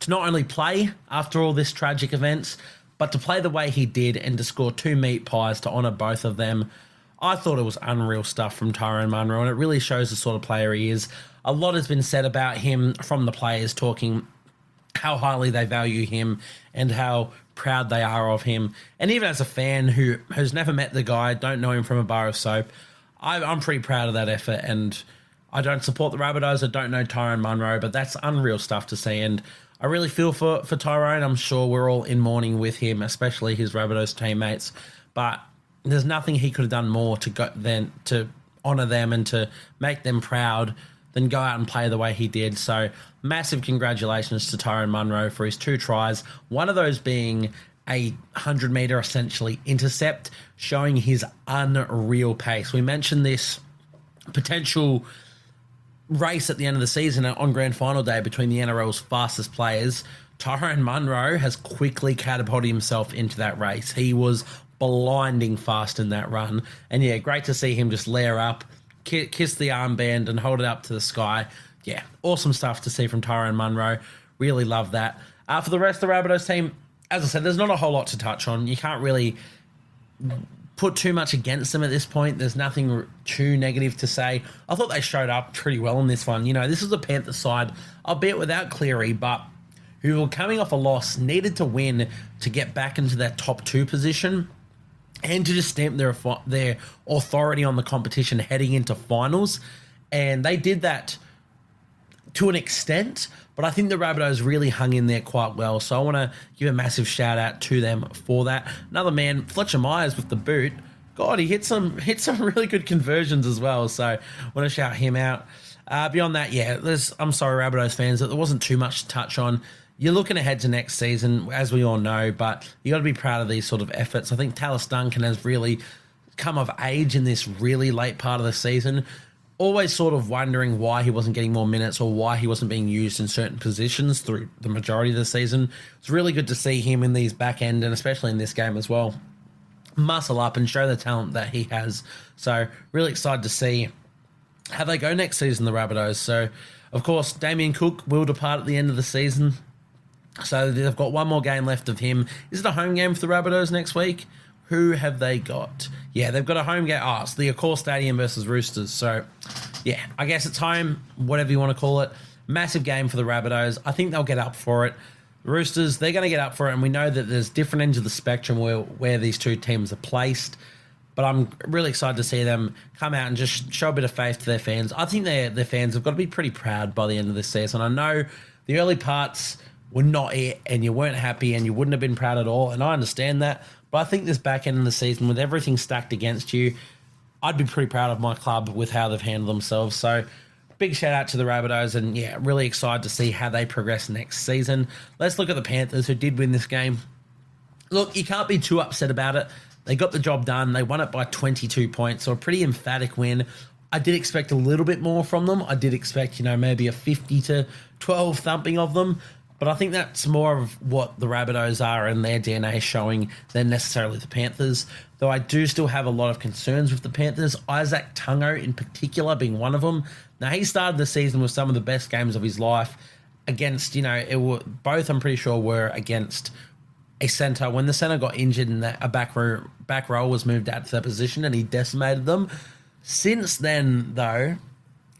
B: to not only play after all this tragic events, but to play the way he did and to score 2 meat pies to honour both of them. I thought it was unreal stuff from Tyrone Munro, and it really shows the sort of player he is. A lot has been said about him from the players, talking how highly they value him and how proud they are of him. And even as a fan who has never met the guy, don't know him from a bar of soap, I'm pretty proud of that effort. And I don't support the Rabbitohs. I don't know Tyrone Munro, but that's unreal stuff to see. And I really feel for Tyrone. I'm sure we're all in mourning with him, especially his Rabbitohs teammates. But there's nothing he could have done more to honour them and to make them proud than go out and play the way he did. So massive congratulations to Tyrone Munro for his 2 tries, one of those being a 100-metre essentially intercept, showing his unreal pace. We mentioned this potential race at the end of the season on grand final day between the NRL's fastest players. Tyrone Munro has quickly catapulted himself into that race. He was blinding fast in that run. And yeah, great to see him just layer up, kiss the armband and hold it up to the sky. Yeah, awesome stuff to see from Tyrone Munro. Really love that. For the rest of the Rabbitohs team, as I said, there's not a whole lot to touch on. You can't really put too much against them at this point. There's nothing too negative to say. I thought they showed up pretty well in this one. You know, this was a Panthers side, albeit without Cleary, but who were coming off a loss, needed to win to get back into that top 2 position and to just stamp their authority on the competition heading into finals. And they did that to an extent, but I think the Rabbitohs really hung in there quite well. So I want to give a massive shout out to them for that. Another man, Fletcher Myers with the boot. God, he hit some really good conversions as well. So I want to shout him out. Beyond that, yeah, I'm sorry, Rabbitohs fans, that there wasn't too much to touch on. You're looking ahead to next season, as we all know, but you got to be proud of these sort of efforts. I think Tallis Duncan has really come of age in this really late part of the season. Always sort of wondering why he wasn't getting more minutes or why he wasn't being used in certain positions through the majority of the season. It's really good to see him in these back end and especially in this game as well, muscle up and show the talent that he has. So really excited to see how they go next season, the Rabbitohs. So, of course, Damien Cook will depart at the end of the season. So they've got one more game left of him. Is it a home game for the Rabbitohs next week? Who have they got? Yeah, they've got a home game. Oh, it's the Accor Stadium versus Roosters. So, yeah, I guess it's home, whatever you want to call it. Massive game for the Rabbitohs. I think they'll get up for it. Roosters, they're going to get up for it, and we know that there's different ends of the spectrum where these two teams are placed. But I'm really excited to see them come out and just show a bit of faith to their fans. I think their fans have got to be pretty proud by the end of this season. I know the early parts were not it, and you weren't happy, and you wouldn't have been proud at all, and I understand that. But I think this back end of the season, with everything stacked against you, I'd be pretty proud of my club with how they've handled themselves. So big shout out to the Rabbitohs, and yeah, really excited to see how they progress next season. Let's look at the Panthers, who did win this game. Look, you can't be too upset about it. They got the job done. They won it by 22 points, so a pretty emphatic win. I did expect a little bit more from them. I did expect, maybe a 50-12 thumping of them. But I think that's more of what the Rabbitohs are and their DNA showing than necessarily the Panthers. Though I do still have a lot of concerns with the Panthers. Isaac Tungo in particular being one of them. Now, he started the season with some of the best games of his life against, both I'm pretty sure were against a centre. When the centre got injured and a back row was moved out to that position and he decimated them. Since then, though,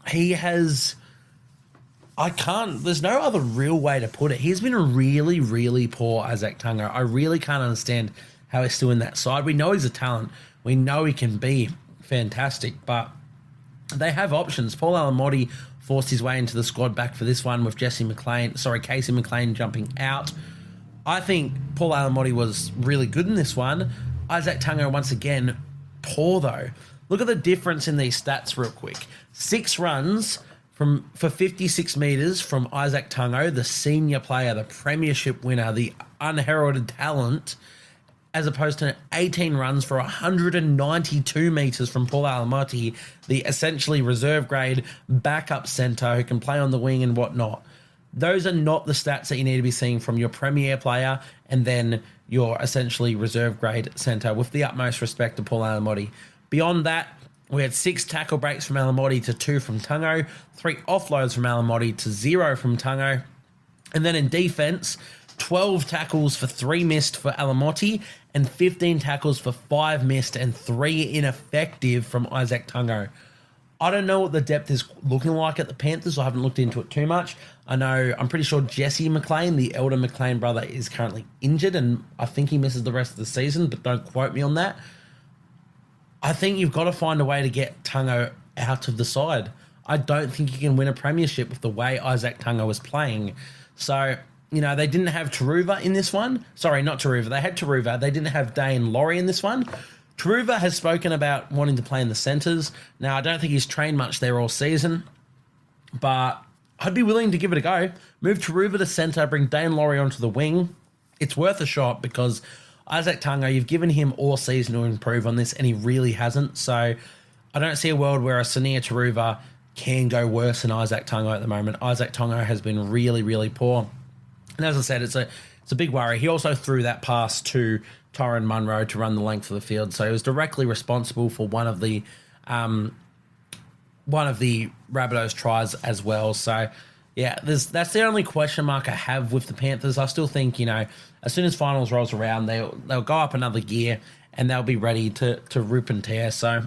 B: he has... there's no other real way to put it. He's been really, really poor, Isaac Tungo. I really can't understand how he's still in that side. We know he's a talent. We know he can be fantastic, but they have options. Paul Alamotti forced his way into the squad back for this one with Casey McLean jumping out. I think Paul Alamotti was really good in this one. Isaac Tungo, once again, poor though. Look at the difference in these stats real quick. 6 runs for 56 metres from Isaac Tungo, the senior player, the premiership winner, the unheralded talent, as opposed to 18 runs for 192 metres from Paul Alamotti, the essentially reserve grade backup centre who can play on the wing and whatnot. Those are not the stats that you need to be seeing from your premier player and then your essentially reserve grade centre, with the utmost respect to Paul Alamotti. Beyond that, We had 6 tackle breaks from Alamotti to 2 from Tungo, 3 offloads from Alamotti to 0 from Tungo. And then in defense, 12 tackles for 3 missed for Alamotti and 15 tackles for 5 missed and 3 ineffective from Isaac Tungo. I don't know what the depth is looking like at the Panthers. I haven't looked into it too much. I'm pretty sure Jesse McLean, the elder McLean brother, is currently injured, and I think he misses the rest of the season, but don't quote me on that. I think you've got to find a way to get Tungo out of the side. I don't think you can win a premiership with the way Isaac Tungo was playing. So, they didn't have Taruva in this one. Sorry, not Taruva. They had Taruva. They didn't have Dane Laurie in this one. Taruva has spoken about wanting to play in the centres. Now, I don't think he's trained much there all season, but I'd be willing to give it a go. Move Taruva to centre, bring Dane Laurie onto the wing. It's worth a shot because Isaac Tungo, you've given him all season to improve on this, and he really hasn't. So I don't see a world where a Sania Taruva can go worse than Isaac Tungo at the moment. Isaac Tungo has been really, really poor. And as I said, it's a big worry. He also threw that pass to Tyron Munro to run the length of the field, so he was directly responsible for one of the Rabbitohs tries as well. So yeah, that's the only question mark I have with the Panthers. I still think as soon as finals rolls around, they'll go up another gear and they'll be ready to rip and tear. So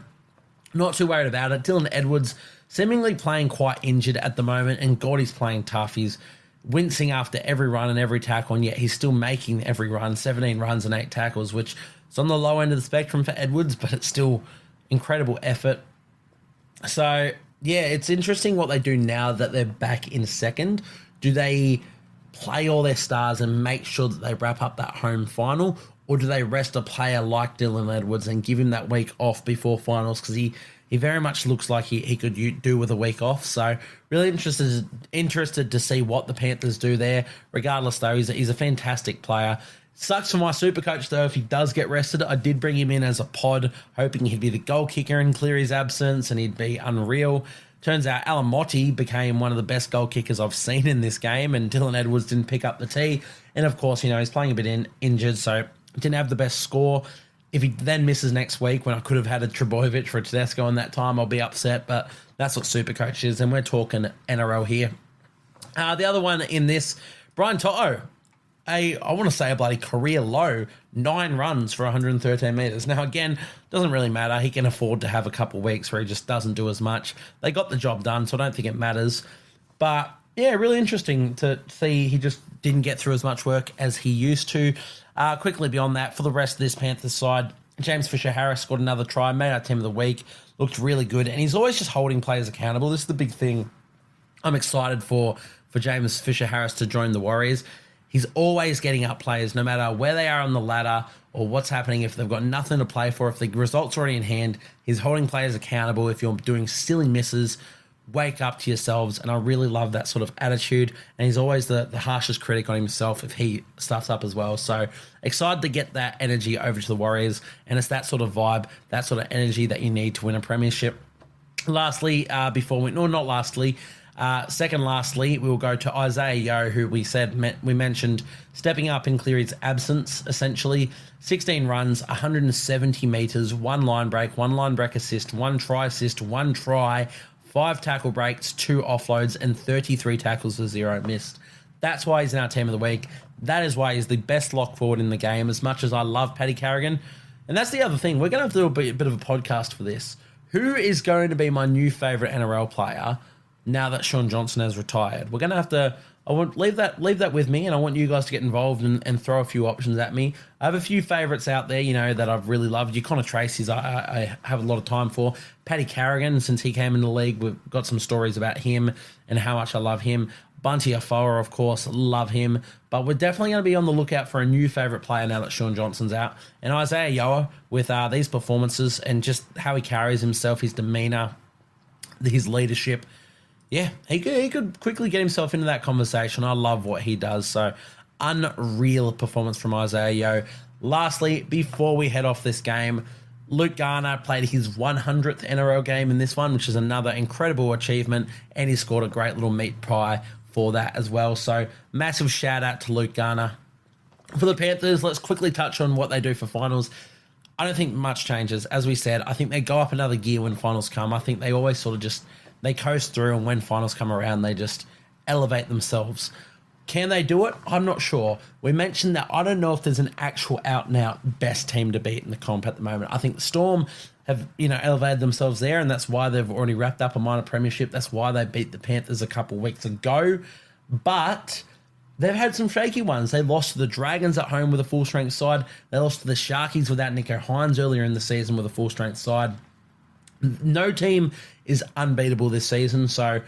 B: not too worried about it. Dylan Edwards seemingly playing quite injured at the moment, and Gordy's playing tough. He's wincing after every run and every tackle, and yet he's still making every run, 17 runs and 8 tackles, which is on the low end of the spectrum for Edwards, but it's still incredible effort. So, yeah, it's interesting what they do now that they're back in second. Do they play all their stars and make sure that they wrap up that home final, or do they rest a player like Dylan Edwards and give him that week off before finals? Because he very much looks like he could do with a week off. So really interested to see what the Panthers do there. Regardless, though, he's a fantastic player. Sucks for my super coach, though, if he does get rested. I did bring him in as a pod, hoping he'd be the goal kicker and clear his absence, and he'd be unreal. Turns out Alamotti became one of the best goal kickers I've seen in this game, and Dylan Edwards didn't pick up the tee. And, of course, he's playing a bit injured, so didn't have the best score. If he then misses next week, when I could have had a Trebojevic for a Tedesco in that time, I'll be upset, but that's what Supercoach is, and we're talking NRL here. The other one in this, Brian To'o, I want to say a bloody career low, 9 runs for 113 metres. Now, again, doesn't really matter. He can afford to have a couple of weeks where he just doesn't do as much. They got the job done, so I don't think it matters. But, yeah, really interesting to see he just didn't get through as much work as he used to. Quickly beyond that, for the rest of this Panthers side, James Fisher-Harris scored another try, made our team of the week, looked really good, and he's always just holding players accountable. This is the big thing I'm excited for James Fisher-Harris to join the Warriors. He's always getting up players, no matter where they are on the ladder or what's happening. If they've got nothing to play for, if the result's already in hand, he's holding players accountable. If you're doing silly misses, wake up to yourselves, and I really love that sort of attitude, and he's always the harshest critic on himself if he stuffs up as well. So excited to get that energy over to the Warriors, and it's that sort of vibe, that sort of energy that you need to win a premiership. Lastly, second lastly, we'll go to Isaiah Yeo, who we mentioned stepping up in Cleary's absence, essentially. 16 runs, 170 metres, 1 line break assist, 1 try assist, 1 try, 5 tackle breaks, 2 offloads, and 33 tackles for 0 missed. That's why he's in our team of the week. That is why he's the best lock forward in the game, as much as I love Paddy Carrigan. And that's the other thing. We're going to have to do a bit of a podcast for this. Who is going to be my new favourite NRL player now that Sean Johnson has retired? We're going to have to... I want leave that with me, and I want you guys to get involved and throw a few options at me. I have a few favourites out there, that I've really loved. Your Connor Tracy's I have a lot of time for. Paddy Carrigan, since he came in the league, we've got some stories about him and how much I love him. Bunty Afoa, of course, love him. But we're definitely going to be on the lookout for a new favourite player now that Sean Johnson's out. And Isaiah Yeo, with these performances and just how he carries himself, his demeanour, his leadership, yeah, he could quickly get himself into that conversation. I love what he does. So, unreal performance from Isaiah Yeo. Lastly, before we head off this game, Luke Garner played his 100th NRL game in this one, which is another incredible achievement, and he scored a great little meat pie for that as well. So, massive shout out to Luke Garner. For the Panthers, let's quickly touch on what they do for finals. I don't think much changes. As we said, I think they go up another gear when finals come. I think they always sort of just, they coast through, and when finals come around, they just elevate themselves. Can they do it? I'm not sure. We mentioned that I don't know if there's an actual out-and-out best team to beat in the comp at the moment. I think the Storm have, elevated themselves there, and that's why they've already wrapped up a minor premiership. That's why they beat the Panthers a couple of weeks ago. But they've had some shaky ones. They lost to the Dragons at home with a full-strength side. They lost to the Sharkies without Nico Hines earlier in the season with a full-strength side. No team is unbeatable this season, so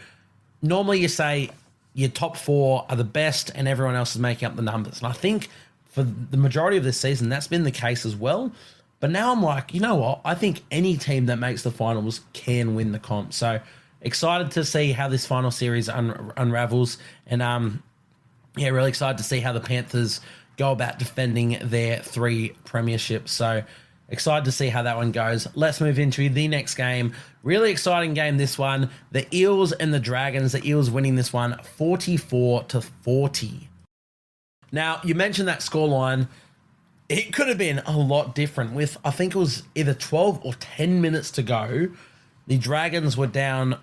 B: normally you say your top four are the best and everyone else is making up the numbers. And I think for the majority of this season, that's been the case as well. But now I'm like, you know what? I think any team that makes the finals can win the comp. So excited to see how this final series unravels. And really excited to see how the Panthers go about defending their 3 premierships. So excited to see how that one goes. Let's move into the next game. Really exciting game, this one. The Eels and the Dragons. The Eels winning this one 44-40. Now, you mentioned that scoreline. It could have been a lot different with, I think it was either 12 or 10 minutes to go. The Dragons were down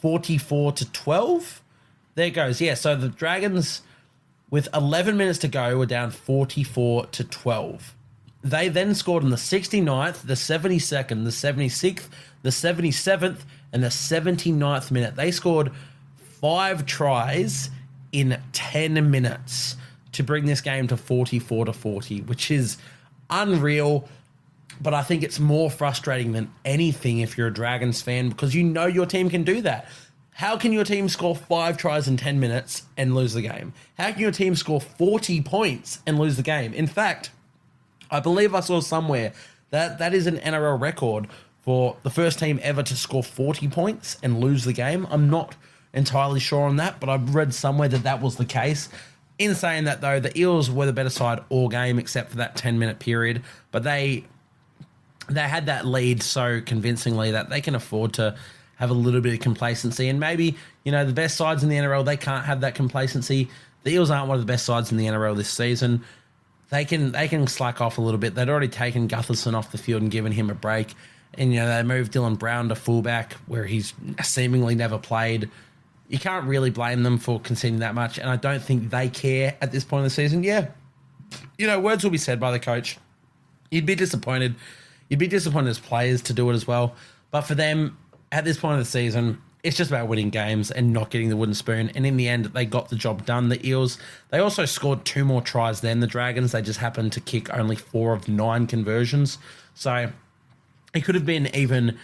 B: 44-12. There it goes. Yeah, so the Dragons, with 11 minutes to go, were down 44-12. They then scored in the 69th, the 72nd, the 76th, the 77th, and the 79th minute. They scored 5 tries in 10 minutes to bring this game to 44-40, which is unreal. But I think it's more frustrating than anything if you're a Dragons fan, because you know your team can do that. How can your team score 5 tries in 10 minutes and lose the game? How can your team score 40 points and lose the game? In fact, I believe I saw somewhere that is an NRL record for the first team ever to score 40 points and lose the game. I'm not entirely sure on that, but I've read somewhere that was the case. In saying that, though, the Eels were the better side all game except for that 10-minute period, but they had that lead so convincingly that they can afford to have a little bit of complacency. And maybe, the best sides in the NRL, they can't have that complacency. The Eels aren't one of the best sides in the NRL this season. They can slack off a little bit. They'd already taken Gutherson off the field and given him a break. And, they moved Dylan Brown to fullback where he's seemingly never played. You can't really blame them for conceding that much. And I don't think they care at this point of the season. Yeah, words will be said by the coach. You'd be disappointed. You'd be disappointed as players to do it as well. But for them, at this point of the season, it's just about winning games and not getting the wooden spoon. And in the end, they got the job done. The Eels, they also scored 2 more tries than the Dragons. They just happened to kick only 4 of 9 conversions. So it could have been even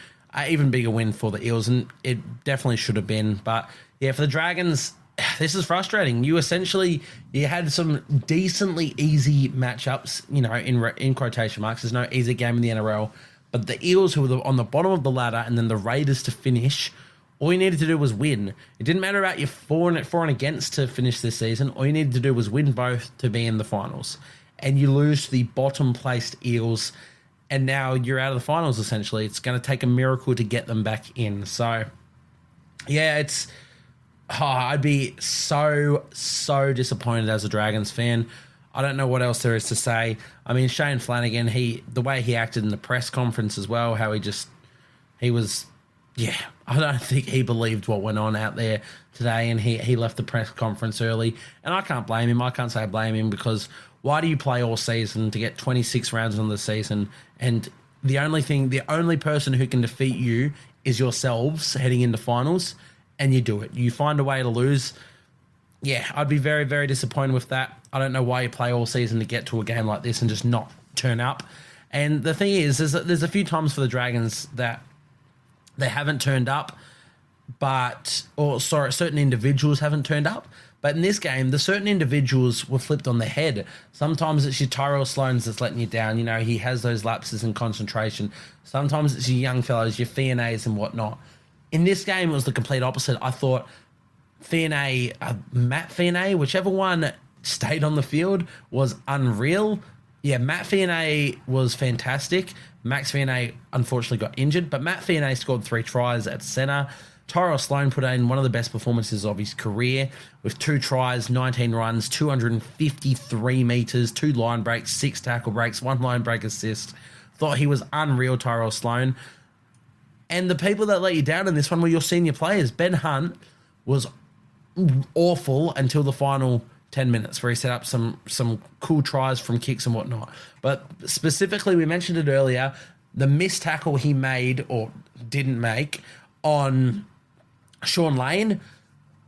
B: bigger win for the Eels, and it definitely should have been. But yeah, for the Dragons, this is frustrating. You had some decently easy matchups, in quotation marks. There's no easy game in the NRL. But the Eels, who were on the bottom of the ladder, and then the Raiders to finish, all you needed to do was win. It didn't matter about your for and against to finish this season. All you needed to do was win both to be in the finals. And you lose to the bottom-placed Eels, and now you're out of the finals, essentially. It's going to take a miracle to get them back in. So, yeah, I'd be so disappointed as a Dragons fan. I don't know what else there is to say. I mean, Shane Flanagan, the way he acted in the press conference as well, how I don't think he believed what went on out there today, and he left the press conference early. And I can't blame him. I can't say I blame him, because why do you play all season to get 26 rounds on the season, and the only person who can defeat you is yourselves heading into finals, and you do it. You find a way to lose. Yeah, I'd be very, very disappointed with that. I don't know why you play all season to get to a game like this and just not turn up. And the thing is there's a few times for the Dragons that they haven't turned up, certain individuals haven't turned up. But in this game, the certain individuals were flipped on their head. Sometimes it's your Tyrell Sloans that's letting you down. He has those lapses in concentration. Sometimes it's your young fellows, your Fianais and whatnot. In this game, it was the complete opposite. I thought Matt Fianais, whichever one stayed on the field, was unreal. Yeah, Matt Fianais was fantastic. Max Fianais unfortunately got injured, but Matt Fianais scored 3 tries at centre. Tyrell Sloan put in one of the best performances of his career with 2 tries, 19 runs, 253 metres, 2 line breaks, 6 tackle breaks, 1 line break assist. Thought he was unreal, Tyrell Sloan. And the people that let you down in this one were your senior players. Ben Hunt was awful until the final 10 minutes where he set up some cool tries from kicks and whatnot. But specifically, we mentioned it earlier, the missed tackle he made or didn't make on Sean Lane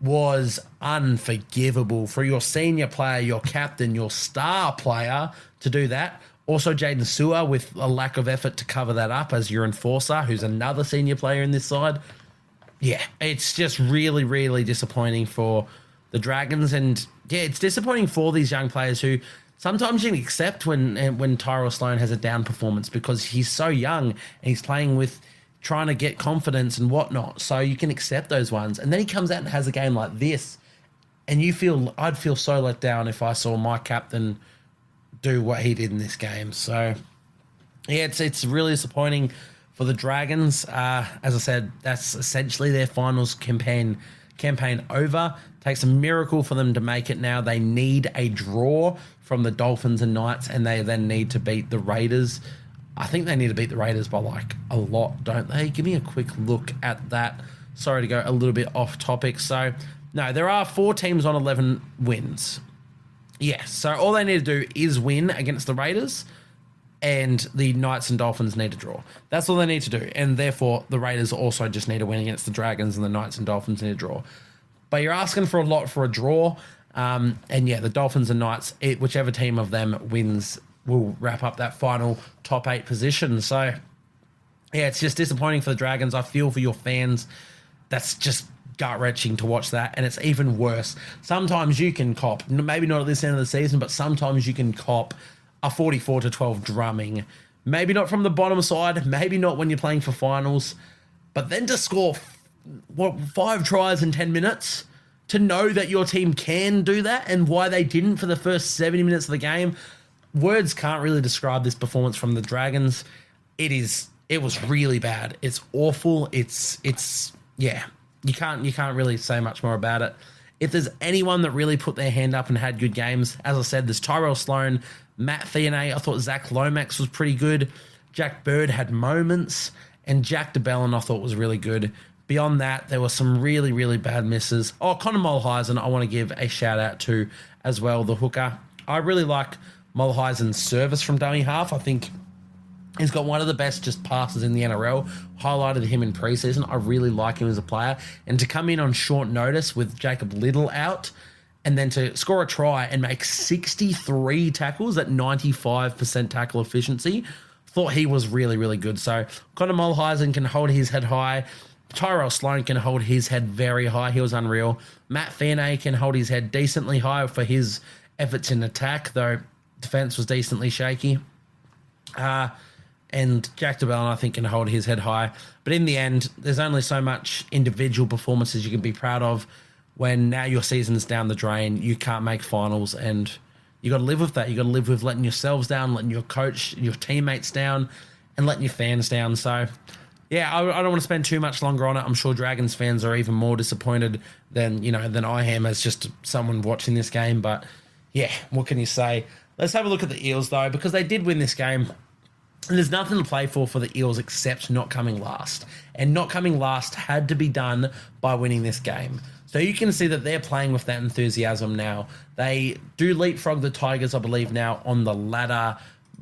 B: was unforgivable for your senior player, your captain, your star player to do that. Also, Jaden Sewer with a lack of effort to cover that up as your enforcer, who's another senior player in this side. Yeah, it's just really, really disappointing for the Dragons. And yeah, it's disappointing for these young players who sometimes you can accept when Tyrell Sloan has a down performance because he's so young and he's playing with trying to get confidence and whatnot. So you can accept those ones. And then he comes out and has a game like this. And I'd feel so let down if I saw my captain do what he did in this game. So yeah, it's really disappointing for the Dragons. As I said, that's essentially their finals campaign over. Takes a miracle for them to make it now. They need a draw from the Dolphins and Knights, and they then need to beat the Raiders. I think they need to beat the Raiders by like a lot, don't they? Give me a quick look at that. Sorry to go a little bit off topic. So, no, there are 4 teams on 11 wins. Yeah, so all they need to do is win against the Raiders, and the Knights and Dolphins need to draw. That's all they need to do, and therefore the Raiders also just need to win against the Dragons, and the Knights and Dolphins need to draw. But you're asking for a lot for a draw, and yeah, the Dolphins and Knights, whichever team of them wins will wrap up that final top 8 position. So yeah, it's just disappointing for the Dragons. I feel for your fans. That's just gut-wrenching to watch that, and it's even worse. Sometimes you can cop, maybe not at this end of the season, but sometimes you can cop a 44-12 drumming. Maybe not from the bottom side, maybe not when you're playing for finals, but then to score 5 tries in 10 minutes, to know that your team can do that and why they didn't for the first 70 minutes of the game. Words can't really describe this performance from the Dragons. It was really bad. It's awful. It's yeah. You can't really say much more about it. If there's anyone that really put their hand up and had good games, as I said, there's Tyrell Sloan, Matt Theonet. I thought Zach Lomax was pretty good. Jack Bird had moments, and Jack DeBellin I thought was really good. Beyond that, there were some really, really bad misses. Oh, Connor Mulheisen, I want to give a shout out to as well, the hooker. I really like Mulheisen's service from dummy half. I think he's got one of the best just passes in the NRL. Highlighted him in preseason. I really like him as a player. And to come in on short notice with Jacob Little out and then to score a try and make 63 tackles at 95% tackle efficiency, thought he was really, really good. So Connor Mulheisen can hold his head high. Tyrell Sloan can hold his head very high. He was unreal. Matt Theonet can hold his head decently high for his efforts in attack, though defense was decently shaky. And Jack DeBellin, I think, can hold his head high. But in the end, there's only so much individual performances you can be proud of when now your season's down the drain, you can't make finals, and you got to live with that. You got to live with letting yourselves down, letting your coach, your teammates down, and letting your fans down. So, yeah, I don't want to spend too much longer on it. I'm sure Dragons fans are even more disappointed than I am as just someone watching this game. But, yeah, what can you say? Let's have a look at the Eels, though, because they did win this game. And there's nothing to play for the Eels except not coming last. And not coming last had to be done by winning this game. So you can see that they're playing with that enthusiasm now. They do leapfrog the Tigers, I believe, now on the ladder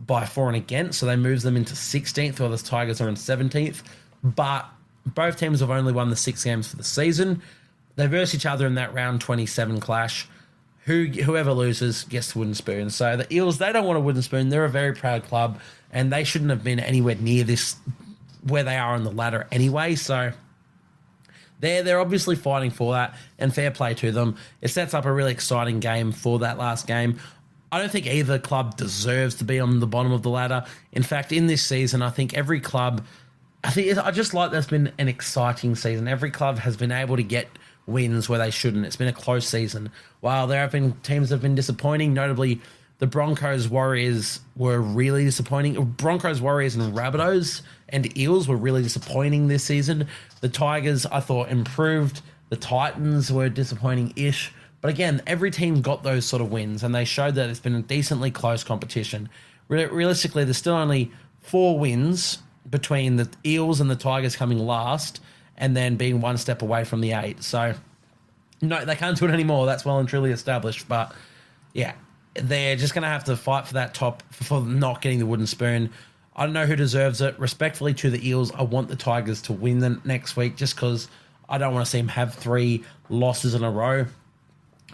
B: by 4 and against. So they moves them into 16th, while the Tigers are in 17th. But both teams have only won the 6 games for the season. They verse each other in that round 27 clash. Whoever loses gets the wooden spoon. So the Eels, they don't want a wooden spoon. They're a very proud club, and they shouldn't have been anywhere near this where they are on the ladder anyway. So they're obviously fighting for that, and fair play to them. It sets up a really exciting game for that last game. I don't think either club deserves to be on the bottom of the ladder. In fact, in this season, I think every club, I just like there's been an exciting season. Every club has been able to get wins where they shouldn't. It's been a close season. While there have been teams that have been disappointing, notably the Broncos, Warriors were really disappointing. Broncos, Warriors, and Rabbitohs and Eels were really disappointing this season. The Tigers, I thought, improved. The Titans were disappointing-ish. But again, every team got those sort of wins, and they showed that it's been a decently close competition. Realistically, there's still only 4 wins between the Eels and the Tigers coming last and then being one step away from the 8. So, no, they can't do it anymore. That's well and truly established. But, yeah, they're just going to have to fight for that top, for not getting the wooden spoon. I don't know who deserves it. Respectfully to the Eels, I want the Tigers to win the next week just because I don't want to see them have 3 losses in a row.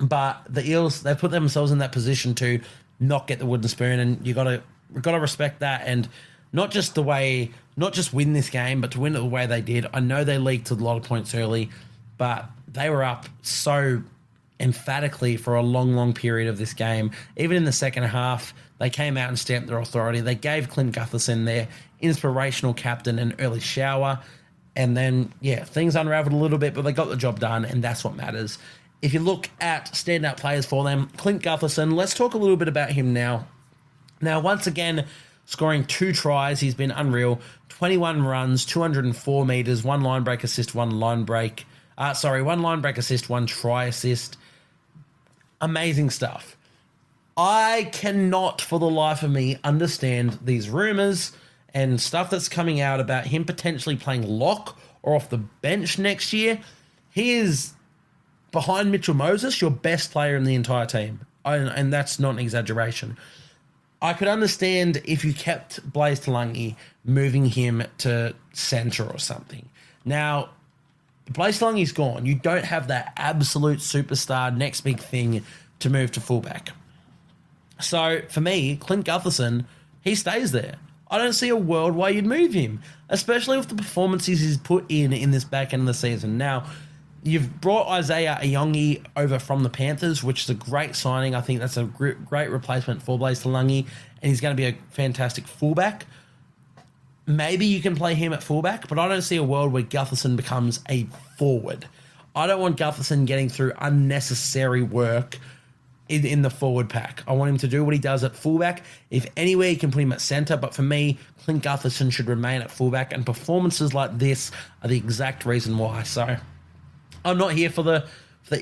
B: But the Eels, they put themselves in that position to not get the wooden spoon, and you got to respect that. And not just win this game, but to win it the way they did. I know they leaked a lot of points early, but they were up so emphatically for a long, long period of this game. Even in the second half, they came out and stamped their authority. They gave Clint Gutherson their inspirational captain an early shower. And then, yeah, things unraveled a little bit, but they got the job done, and that's what matters. If you look at standout players for them, Clint Gutherson, let's talk a little bit about him now. Now, once again, scoring 2 tries. He's been unreal. 21 runs, 204 metres, 1 line break assist, 1 line break assist, 1 try assist. Amazing stuff. I cannot for the life of me understand these rumours and stuff that's coming out about him potentially playing lock or off the bench next year. He is, behind Mitchell Moses, your best player in the entire team. And that's not an exaggeration. I could understand if you kept Blaise Talangi, moving him to centre or something. Now, Blaise Talangi's gone. You don't have that absolute superstar next big thing to move to fullback. So, for me, Clint Gutherson, he stays there. I don't see a world why you'd move him, especially with the performances he's put in this back end of the season. Now, you've brought Isaiah Ayongi over from the Panthers, which is a great signing. I think that's a great replacement for Blaise Talangi, and he's going to be a fantastic fullback. Maybe you can play him at fullback, but I don't see a world where Gutherson becomes a forward. I don't want Gutherson getting through unnecessary work in the forward pack. I want him to do what he does at fullback. If anywhere, you can put him at centre, but for me, Clint Gutherson should remain at fullback, and performances like this are the exact reason why. So I'm not here for the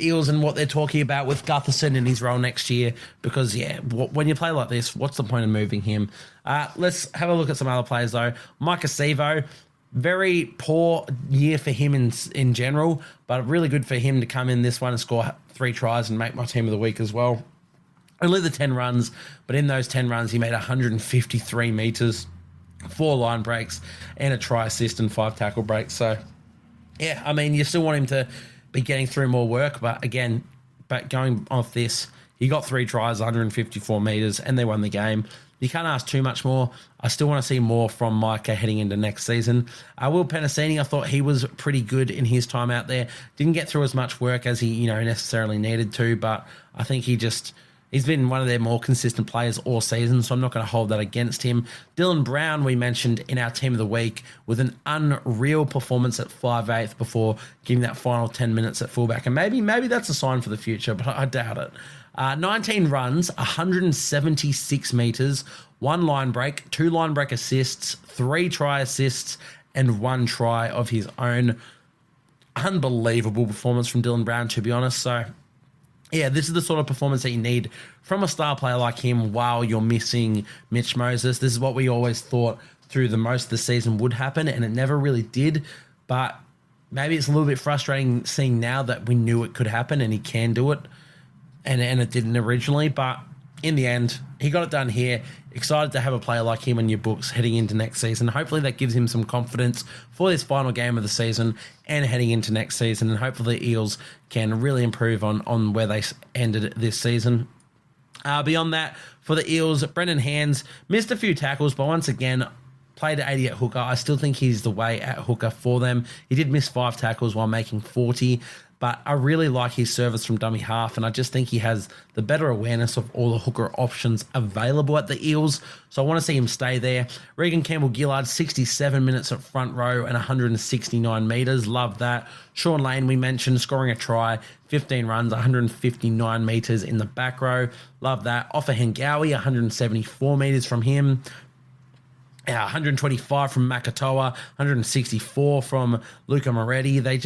B: Eels and what they're talking about with Gutherson in his role next year because, yeah, when you play like this, what's the point of moving him? Let's have a look at some other players, though. Mike Acevo, very poor year for him in general, but really good for him to come in this one and score 3 tries and make my team of the week as well. Only the 10 runs, but in those 10 runs, he made 153 metres, 4 line breaks, and a try assist and 5 tackle breaks. So, yeah, I mean, you still want him to be getting through more work, but again, going off this, he got 3 tries, 154 metres, and they won the game. You can't ask too much more. I still want to see more from Micah heading into next season. Will Penasini, I thought he was pretty good in his time out there. Didn't get through as much work as he, necessarily needed to, but I think he's been one of their more consistent players all season, so I'm not going to hold that against him. Dylan Brown, we mentioned in our team of the week, with an unreal performance at 5'8" before giving that final 10 minutes at fullback. And maybe that's a sign for the future, but I doubt it. 19 runs, 176 metres, 1 line break, 2 line break assists, 3 try assists, and 1 try of his own. Unbelievable performance from Dylan Brown, to be honest. So, yeah, this is the sort of performance that you need from a star player like him while you're missing Mitch Moses. This is what we always thought through the most of the season would happen, and it never really did. But maybe it's a little bit frustrating seeing now that we knew it could happen and he can do it, and it didn't originally. But in the end, he got it done here. Excited to have a player like him in your books heading into next season. Hopefully that gives him some confidence for this final game of the season and heading into next season. And hopefully the Eels can really improve on where they ended this season. Beyond that, for the Eels, Brendan Hands missed a few tackles, but once again, played at 80 at hooker. I still think he's the way at hooker for them. He did miss 5 tackles while making 40. But I really like his service from dummy half, and I just think he has the better awareness of all the hooker options available at the Eels, so I want to see him stay there. Regan Campbell-Gillard, 67 minutes at front row and 169 metres. Love that. Sean Lane, we mentioned, scoring a try, 15 runs, 159 metres in the back row. Love that. Offa Hengawi, 174 metres from him. 125 from Makatoa, 164 from Luca Moretti. They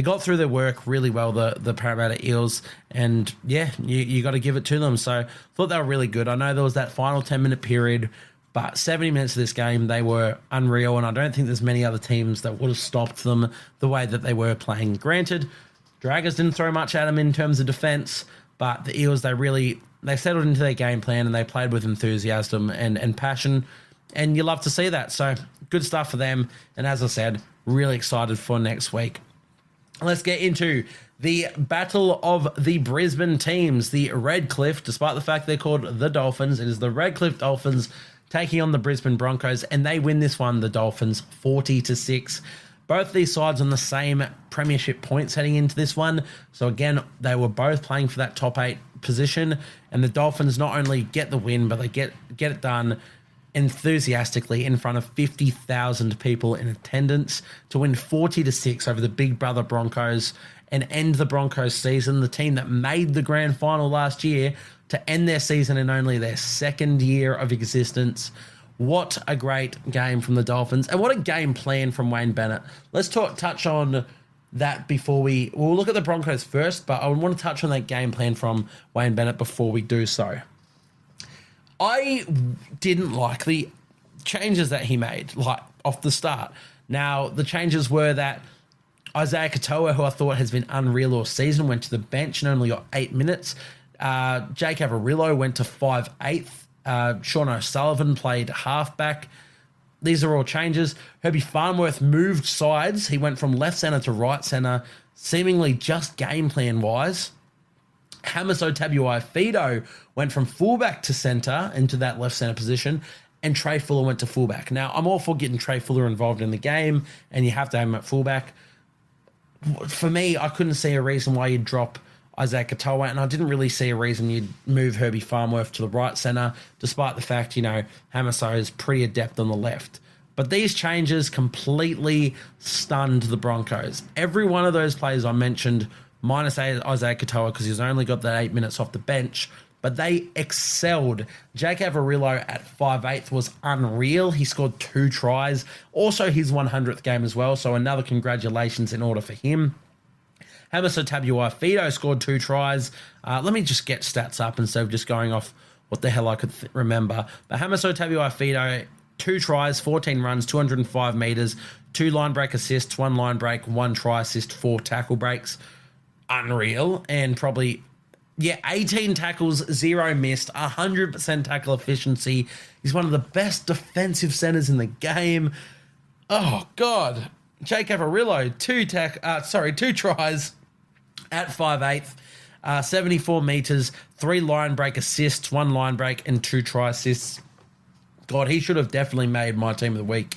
B: got through their work really well, the Parramatta Eels, and yeah, you got to give it to them. So thought they were really good. I know there was that final 10-minute period But 70 minutes of this game, they were unreal, and I don't think there's many other teams that would have stopped them the way that they were playing. Granted, Dragons didn't throw much at them in terms of defence, but the Eels, they settled into their game plan and they played with enthusiasm and passion, and you love to see that. So good stuff for them, and as I said, really excited for next week. Let's get into the battle of the Brisbane teams, the Redcliffe, despite the fact they're called the Dolphins. It is the Redcliffe Dolphins taking on the Brisbane Broncos, and they win this one, the Dolphins, 40-6. Both these sides on the same premiership points heading into this one. So again, they were both playing for that top 8 position, and the Dolphins not only get the win, but they get it done enthusiastically in front of 50,000 people in attendance to win 40-6 over the Big Brother Broncos and end the Broncos season, the team that made the grand final last year, to end their season in only their second year of existence. What a great game from the Dolphins, and what a game plan from Wayne Bennett. Let's touch on that before we'll look at the Broncos first, but I want to touch on that game plan from Wayne Bennett before we do so. I didn't like the changes that he made, like, off the start. Now, the changes were that Isaiah Katoa, who I thought has been unreal all season, went to the bench and only got 8 minutes. Jake Averillo went to 5/8. Sean O'Sullivan played halfback. These are all changes. Herbie Farnworth moved sides. He went from left centre to right centre, seemingly just game plan wise. Hamiso Tabuai-Fidow went from fullback to centre into that left centre position, and Trey Fuller went to fullback. Now, I'm all for getting Trey Fuller involved in the game, and you have to have him at fullback. For me, I couldn't see a reason why you'd drop Isaiah Katoa, and I didn't really see a reason you'd move Herbie Farnworth to the right centre, despite the fact, Hamiso is pretty adept on the left. But these changes completely stunned the Broncos. Every one of those players I mentioned, minus Isaiah Katoa, because he's only got that 8 minutes off the bench, but they excelled. Jake Averillo at 5/8 was unreal. He scored 2 tries. Also his 100th game as well, so another congratulations in order for him. Hamiso Tabuai-Fidow scored 2 tries. Let me just get stats up instead of just going off what the hell I could remember. But Hamiso Tabuai-Fidow, 2 tries, 14 runs, 205 metres, 2 line break assists, 1 line break, 1 try assist, 4 tackle breaks. Unreal. And probably, 18 tackles, 0 missed, 100% tackle efficiency. He's one of the best defensive centers in the game. Oh, God. Jake Averillo, 2 tries at 5/8, 74 metres, 3 line break assists, 1 line break, and 2 try assists. God, he should have definitely made my team of the week,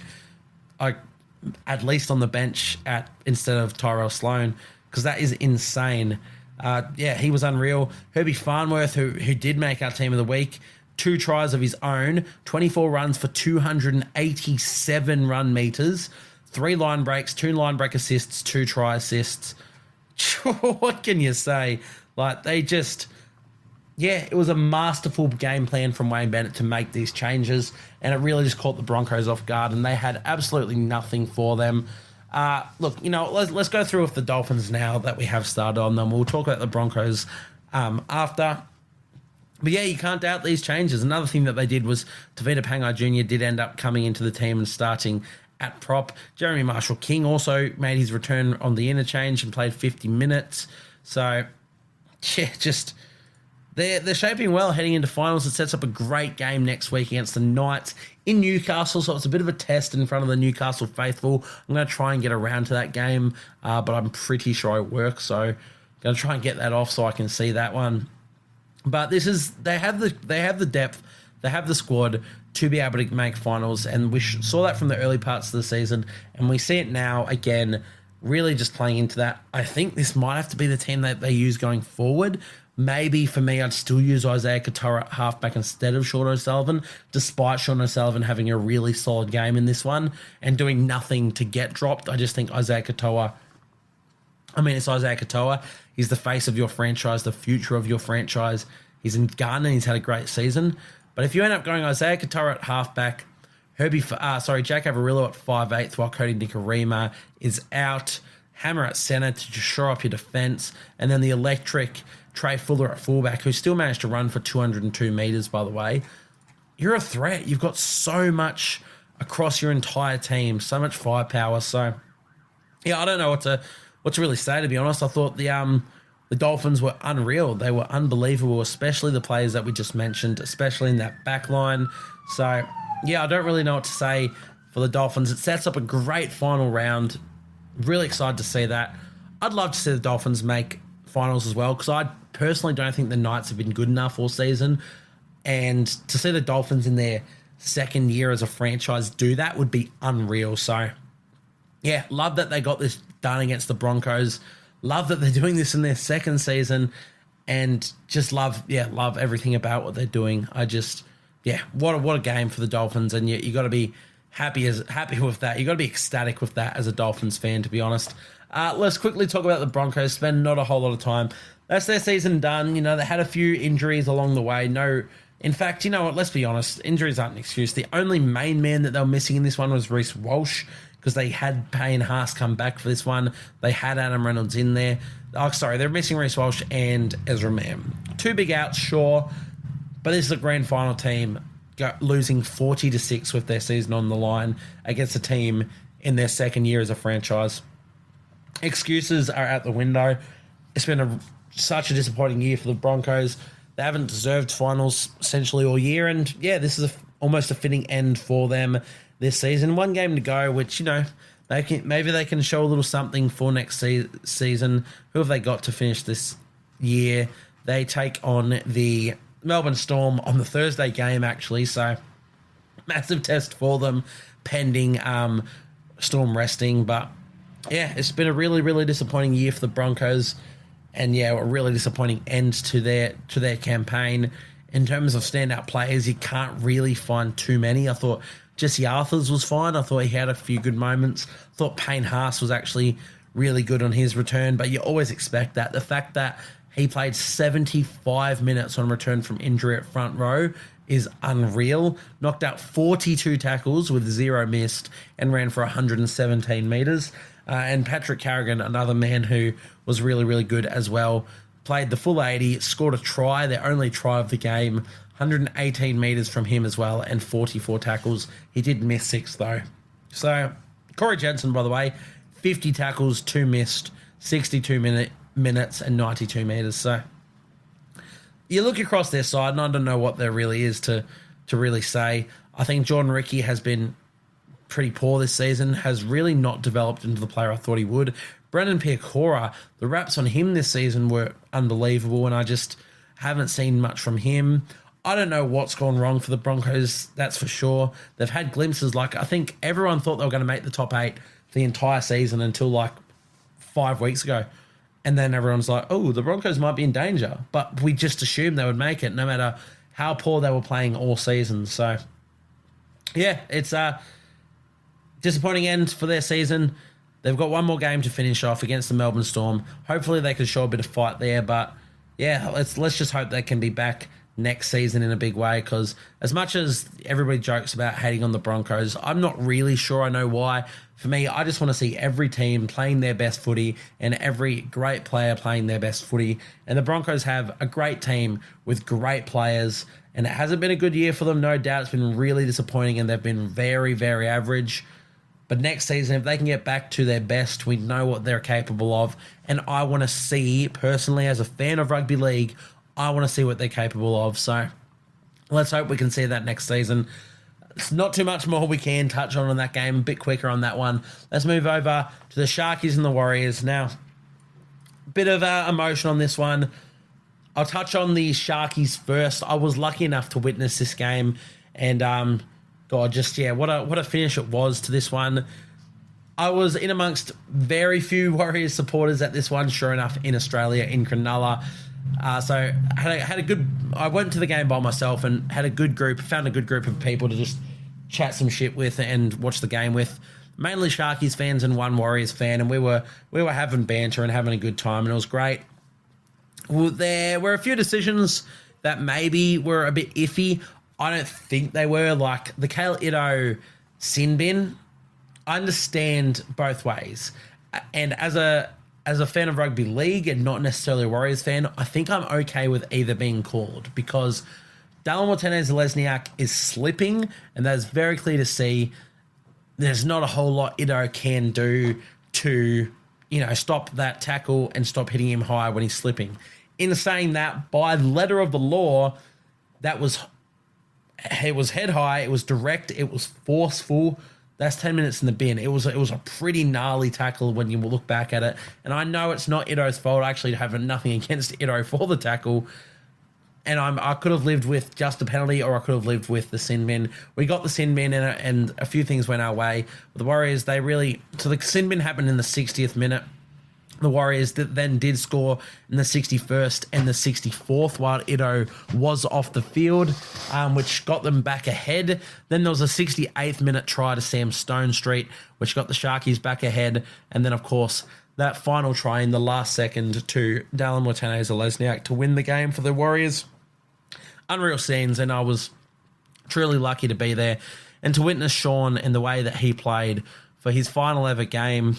B: at least on the bench instead of Tyrell Sloan, because that is insane. He was unreal. Herbie Farnworth, who did make our team of the week, 2 tries of his own, 24 runs for 287 run meters, 3 line breaks, 2 line break assists, 2 try assists. What can you say? It was a masterful game plan from Wayne Bennett to make these changes, and it really just caught the Broncos off guard, and they had absolutely nothing for them. Let's go through with the Dolphins now that we have started on them. We'll talk about the Broncos after. But you can't doubt these changes. Another thing that they did was Tavita Pangai Jr. did end up coming into the team and starting at prop. Jeremy Marshall-King also made his return on the interchange and played 50 minutes. So, they're shaping well heading into finals. It sets up a great game next week against the Knights in Newcastle, so it's a bit of a test in front of the Newcastle faithful. I'm going to try and get around to that game, but I'm pretty sure it works, so I'm going to try and get that off so I can see that one. But they have the depth, they have the squad to be able to make finals, and we saw that from the early parts of the season, and we see it now again, really just playing into that. I think this might have to be the team that they use going forward. Maybe for me, I'd still use Isaiah Katoa at halfback instead of Sean O'Sullivan, despite Sean O'Sullivan having a really solid game in this one and doing nothing to get dropped. I just think it's Isaiah Katoa. He's the face of your franchise, the future of your franchise. He's in Ghana and he's had a great season. But if you end up going Isaiah Katoa at halfback, Jake Averillo at 5/8 while Cody Nikorima is out, Hammer at centre to just shore up your defence, and then the electric Trey Fuller at fullback, who still managed to run for 202 metres, by the way. you're a threat. You've got so much across your entire team, so much firepower. So, yeah, I don't know what to really say, to be honest. I thought the Dolphins were unreal. They were unbelievable, especially the players that we just mentioned, especially in that back line. So, yeah, I don't really know what to say for the Dolphins. It sets up a great final round. Really excited to see that. I'd love to see the Dolphins make finals as well, because I personally don't think the Knights have been good enough all season. And to see the Dolphins in their second year as a franchise do that would be unreal. So, yeah, love that they got this done against the Broncos. Love that they're doing this in their second season, and just love everything about what they're doing. What a game for the Dolphins, and you got to be happy with that. You got to be ecstatic with that as a Dolphins fan, to be honest. Let's quickly talk about the Broncos. Spend not a whole lot of time. That's their season done. You know, they had a few injuries along the way. In fact, you know what? Let's be honest. Injuries aren't an excuse. The only main man that they were missing in this one was Reece Walsh, because they had Payne Haas come back for this one. They had Adam Reynolds in there. Oh, sorry, they're missing Reece Walsh and Ezra Mam. Two big outs, sure, but this is a grand final team losing 40-6 with their season on the line against a team in their second year as a franchise. Excuses are out the window. It's been such a disappointing year for the Broncos. They haven't deserved finals essentially all year, and yeah, this is almost a fitting end for them this season. One game to go, which, you know, maybe they can show a little something for next season. Who have they got to finish this year? They take on the Melbourne Storm on the Thursday game, actually, so massive test for them pending Storm resting. But yeah, it's been a really, really disappointing year for the Broncos, and yeah, a really disappointing end to their campaign. In terms of standout players, you can't really find too many. I thought Jesse Arthurs was fine. I thought he had a few good moments. I thought Payne Haas was actually really good on his return, but you always expect that. The fact that he played 75 minutes on return from injury at front row is unreal. Knocked out 42 tackles with 0 missed and ran for 117 metres. And Patrick Carrigan, another man who was really, really good as well, played the full 80, scored a try, their only try of the game, 118 metres from him as well, and 44 tackles. He did miss 6, though. So, Corey Jensen, by the way, 50 tackles, 2 missed, 62 minutes, and 92 metres. So, you look across their side, and I don't know what there really is to really say. I think Jordan Ricky has been pretty poor this season, has really not developed into the player I thought he would. Brendan Piakora, the raps on him this season were unbelievable, and I just haven't seen much from him. I don't know what's gone wrong for the Broncos, that's for sure. They've had glimpses, like I think everyone thought they were going to make the top 8 the entire season until like 5 weeks ago. And then everyone's like, oh, the Broncos might be in danger. But we just assumed they would make it no matter how poor they were playing all season. So, yeah, it's a disappointing end for their season. They've got one more game to finish off against the Melbourne Storm. Hopefully they can show a bit of fight there. But, yeah, let's just hope they can be back next season in a big way, because as much as everybody jokes about hating on the Broncos, I'm not really sure I know why. For me, I just want to see every team playing their best footy and every great player playing their best footy. And the Broncos have a great team with great players, and it hasn't been a good year for them, no doubt. It's been really disappointing, and they've been very, very average. But next season, if they can get back to their best, we know what they're capable of. And I want to see, personally, as a fan of rugby league, I want to see what they're capable of. So let's hope we can see that next season. It's not too much more we can touch on that game. A bit quicker on that one. Let's move over to the Sharkies and the Warriors. Now, a bit of emotion on this one. I'll touch on the Sharkies first. I was lucky enough to witness this game. And, what a finish it was to this one. I was in amongst very few Warriors supporters at this one, sure enough, in Australia, in Cronulla. So I went to the game by myself and found a good group of people to just chat some shit with and watch the game with. Mainly Sharkies fans and one Warriors fan, and we were having banter and having a good time, and it was great. Well, there were a few decisions that maybe were a bit iffy. I don't think they were, like the Kale Ito sin bin. I understand both ways, and as a fan of rugby league and not necessarily a Warriors fan, I think I'm okay with either being called, because Dallin Martinez-Lesniak is slipping, and that is very clear to see. There's not a whole lot Ido can do to, stop that tackle and stop hitting him high when he's slipping. In saying that, by letter of the law, it was head high, it was direct, it was forceful. That's 10 minutes in the bin. It was a pretty gnarly tackle when you look back at it. And I know it's not Ido's fault. I actually have nothing against Ido for the tackle. And I could have lived with just a penalty, or I could have lived with the sin bin. We got the sin bin, and a few things went our way. But the Warriors, so the sin bin happened in the 60th minute. The Warriors then did score in the 61st and the 64th while Ido was off the field, which got them back ahead. Then there was a 68th minute try to Sam Stonestreet, which got the Sharkies back ahead. And then, of course, that final try in the last second to Dallin Martinez-Lesniak to win the game for the Warriors. Unreal scenes, and I was truly lucky to be there and to witness Sean and the way that he played for his final ever game.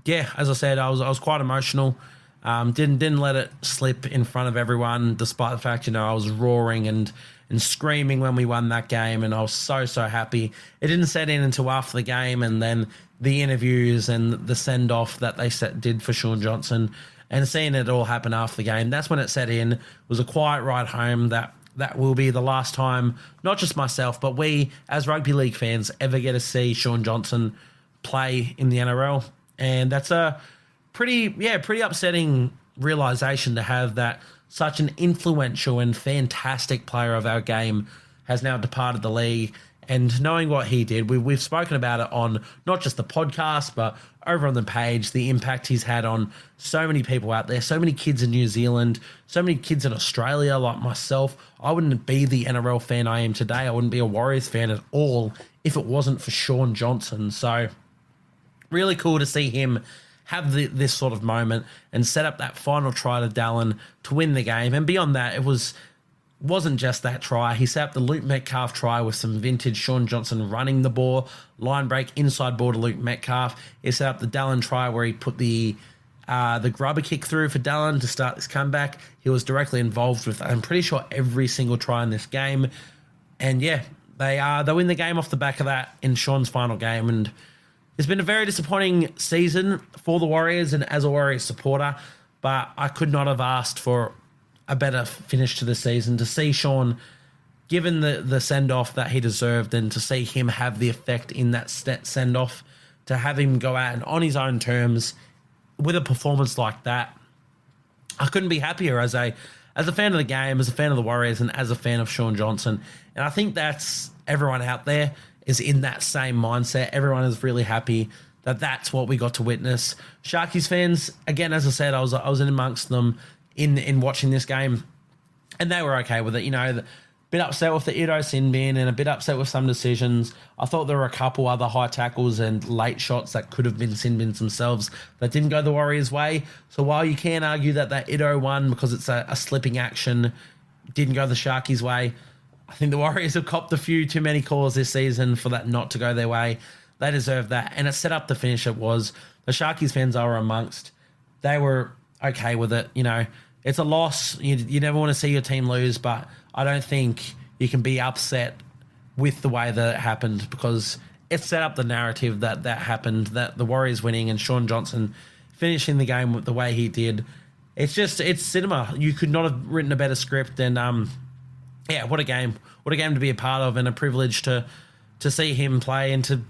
B: Yeah, as I said, I was quite emotional. Didn't let it slip in front of everyone, despite the fact, I was roaring and screaming when we won that game, and I was so happy. It didn't set in until after the game, and then the interviews and the send-off that they did for Shaun Johnson, and seeing it all happen after the game, that's when it set in. It was a quiet ride home that will be the last time, not just myself, but we, as rugby league fans, ever get to see Shaun Johnson play in the NRL. And that's a pretty upsetting realisation to have, that such an influential and fantastic player of our game has now departed the league. And knowing what he did, we've spoken about it on not just the podcast, but over on the page, the impact he's had on so many people out there, so many kids in New Zealand, so many kids in Australia like myself. I wouldn't be the NRL fan I am today. I wouldn't be a Warriors fan at all if it wasn't for Shaun Johnson. So really cool to see him have this sort of moment and set up that final try to Dallin to win the game. And beyond that, it wasn't just that try. He set up the Luke Metcalf try with some vintage Shaun Johnson running the ball, line break, inside ball to Luke Metcalf. He set up the Dallin try where he put the grubber kick through for Dallin to start this comeback. He was directly involved with, I'm pretty sure, every single try in this game. And yeah, they win the game off the back of that in Shaun's final game. And it's been a very disappointing season for the Warriors and as a Warriors supporter, but I could not have asked for a better finish to the season, to see Shaun given the send-off that he deserved, and to see him have the effect in that send-off, to have him go out and on his own terms with a performance like that. I couldn't be happier as a fan of the game, as a fan of the Warriors, and as a fan of Shaun Johnson. And I think that's everyone out there is in that same mindset. Everyone is really happy that that's what we got to witness. Sharkies fans, again, as I said, I was in amongst them in watching this game, and they were okay with it. A bit upset with the Ido sin bin and a bit upset with some decisions. I thought there were a couple other high tackles and late shots that could have been sin bins themselves that didn't go the Warriors' way. So while you can argue that Ido won because it's a slipping action, didn't go the Sharkies' way, I think the Warriors have copped a few too many calls this season for that not to go their way. They deserve that. And it set up the finish it was. The Sharkies fans I were amongst, they were okay with it. It's a loss. You never want to see your team lose, but I don't think you can be upset with the way that it happened, because it set up the narrative that happened, that the Warriors winning and Shaun Johnson finishing the game with the way he did. It's cinema. You could not have written a better script, and yeah, what a game. What a game to be a part of, and a privilege to see him play and to